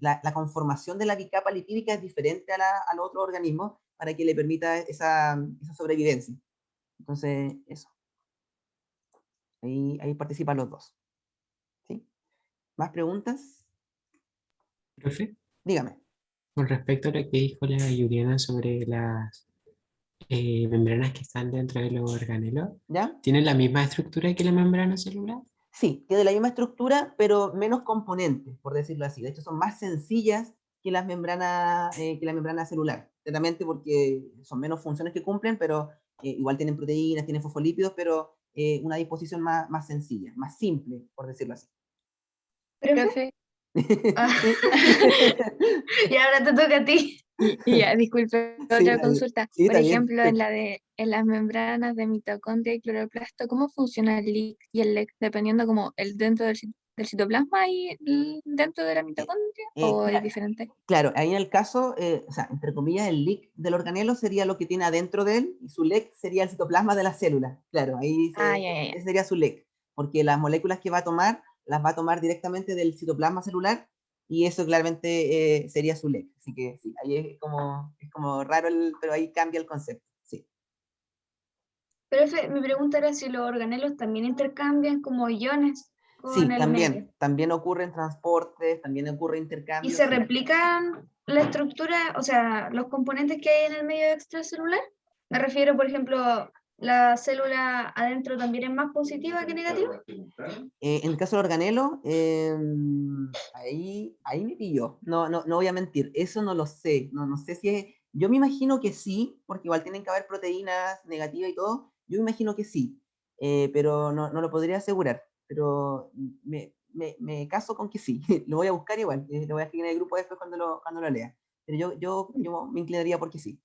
la conformación de la bicapa lipídica es diferente a los otros organismos para que le permita esa sobrevivencia. Entonces, eso. Ahí participan los dos. ¿Sí? ¿Más preguntas? Profe, Dígame. con respecto a lo que dijo la Juliana sobre las membranas que están dentro de los organelos, ¿Ya? ¿tienen la misma estructura que la membrana celular? Sí, tiene la misma estructura, pero menos componentes, por decirlo así. De hecho, son más sencillas que la membrana celular. Claramente porque son menos funciones que cumplen, pero igual tienen proteínas, tienen fosfolípidos, pero una disposición más sencilla, más simple, por decirlo así. Profe, ah, ¿Sí? y ahora te toca a ti. Y ya, disculpe, Sí, otra dale. consulta. Sí, Por está bien. ejemplo, en las membranas de mitocondria y cloroplasto, ¿cómo funciona el LIC y el LEC? Dependiendo como el dentro del citoplasma y dentro de la mitocondria, ¿o es Claro, diferente? claro, ahí en el caso, o sea, entre comillas, el leak del organelo sería lo que tiene adentro de él, y su leak sería el citoplasma de la célula. Claro, Ah, ya, ya, ya. ese sería su leak, porque las moléculas que va a tomar, las va a tomar directamente del citoplasma celular, y eso claramente sería su leak. Así que sí, ahí es como raro, pero ahí cambia el concepto. Sí, Profe, mi pregunta era si los organelos también intercambian como iones con sí, el medio. también ocurren transportes, también ocurre ¿Y intercambios. se Sí. replican la estructura, o sea, los componentes que hay en el medio extracelular? Me refiero, por ejemplo, la célula adentro también es más positiva que negativa. En el caso del organelo, ahí me pilló. No voy a mentir. Eso no lo sé. No sé si es. Yo me imagino que sí, porque igual tienen que haber proteínas negativas y todo. Yo me imagino que sí. Pero no lo podría asegurar. Pero me caso con que sí. Lo voy a buscar igual. Lo voy a escribir en el grupo después cuando lo lea. Pero yo me inclinaría porque sí.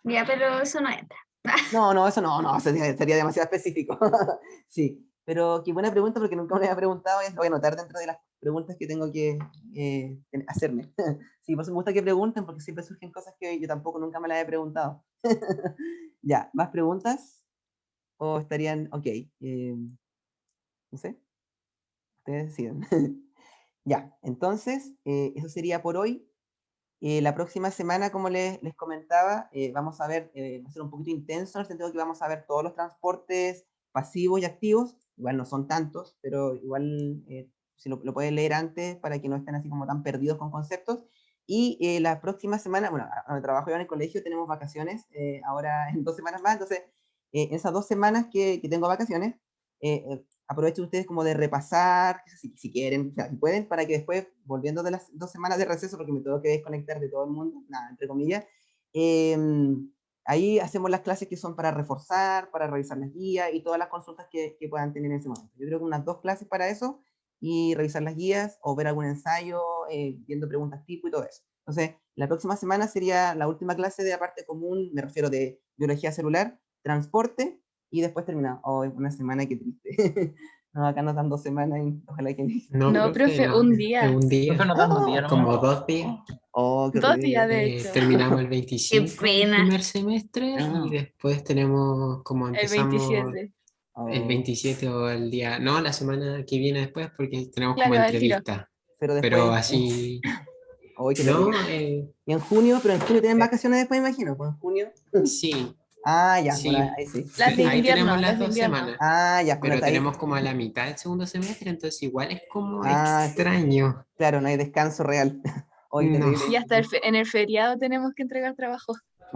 Ya, pero eso no entra. No, eso no, sería demasiado específico. Sí, pero qué buena pregunta porque nunca me había preguntado y lo voy a anotar dentro de las preguntas que tengo que hacerme. Sí, por eso me gusta que pregunten porque siempre surgen cosas que yo tampoco nunca me las he preguntado. Ya, ¿más preguntas? ¿O estarían, ok? No sé, ustedes deciden. Ya, entonces, eso sería por hoy. La próxima semana, como les comentaba, vamos a ver, va a ser un poquito intenso en el sentido de que vamos a ver todos los transportes pasivos y activos. Igual no son tantos, pero igual si lo pueden leer antes para que no estén así como tan perdidos con conceptos. Y la próxima semana, bueno, donde trabajo yo en el colegio tenemos vacaciones, ahora en 2 semanas más, entonces esas 2 semanas que tengo vacaciones, aprovechen ustedes como de repasar, si quieren, o sea, si pueden, para que después, volviendo de las 2 semanas de receso, porque me tengo que desconectar de todo el mundo, nada, entre comillas, eh, ahí hacemos las clases que son para reforzar, para revisar las guías y todas las consultas que puedan tener en ese momento. Yo creo que unas 2 clases para eso, y revisar las guías o ver algún ensayo, viendo preguntas tipo y todo eso. Entonces, la próxima semana sería la última clase de la parte común, me refiero de biología celular, transporte, y después termina. Oh, es una semana, que triste. No, acá nos dan 2 semanas y ojalá que No, No, profe, profe, no, un es día. un día, Profe, nos dan un día como nomás. 2 días. Oh, qué 2 días, de horrible. hecho. Terminamos el Qué 25 el pena. primer semestre y después tenemos, como El empezamos 27. el Oh, 27 o el día, no, la semana que viene después porque tenemos como Claro, al tiro. entrevista, pero pero después, así, oh, qué terrible. no, Y en junio, pero en junio tienen vacaciones después, me imagino, pues en junio. sí, Ah, ya, bueno, sí, ahí sí. Las de ahí tenemos invierno, las las de 2 invierno. semanas, Ah, ya, bueno, pero está ahí. tenemos como a la mitad del segundo semestre, entonces igual es como Ah, extraño, claro, no hay descanso real. Oh, qué no, terrible. Y hasta en el feriado tenemos que entregar trabajo.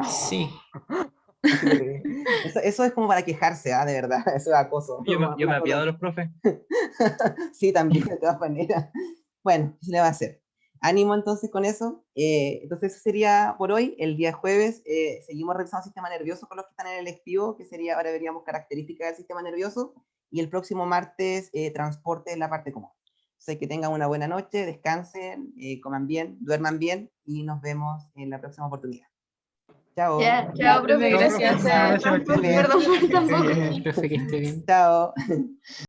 sí, Qué terrible. Eso es como para quejarse, de verdad. Eso es acoso. Yo me Más apiado de cosas. los profes. Sí, también, de todas maneras. Bueno, ¿qué se le va a hacer? Ánimo entonces con eso. Entonces, eso sería por hoy. El día jueves seguimos revisando el sistema nervioso con los que están en el electivo, que sería, ahora veríamos características del sistema nervioso. Y el próximo martes, transporte en la parte común. Entonces, que tengan una buena noche, descansen, coman bien, duerman bien y nos vemos en la próxima oportunidad. Chao. Ya, chao, profe, Chao, gracias. profe. Gracias, Perdón por tampoco. Profe, que esté bien. Chao.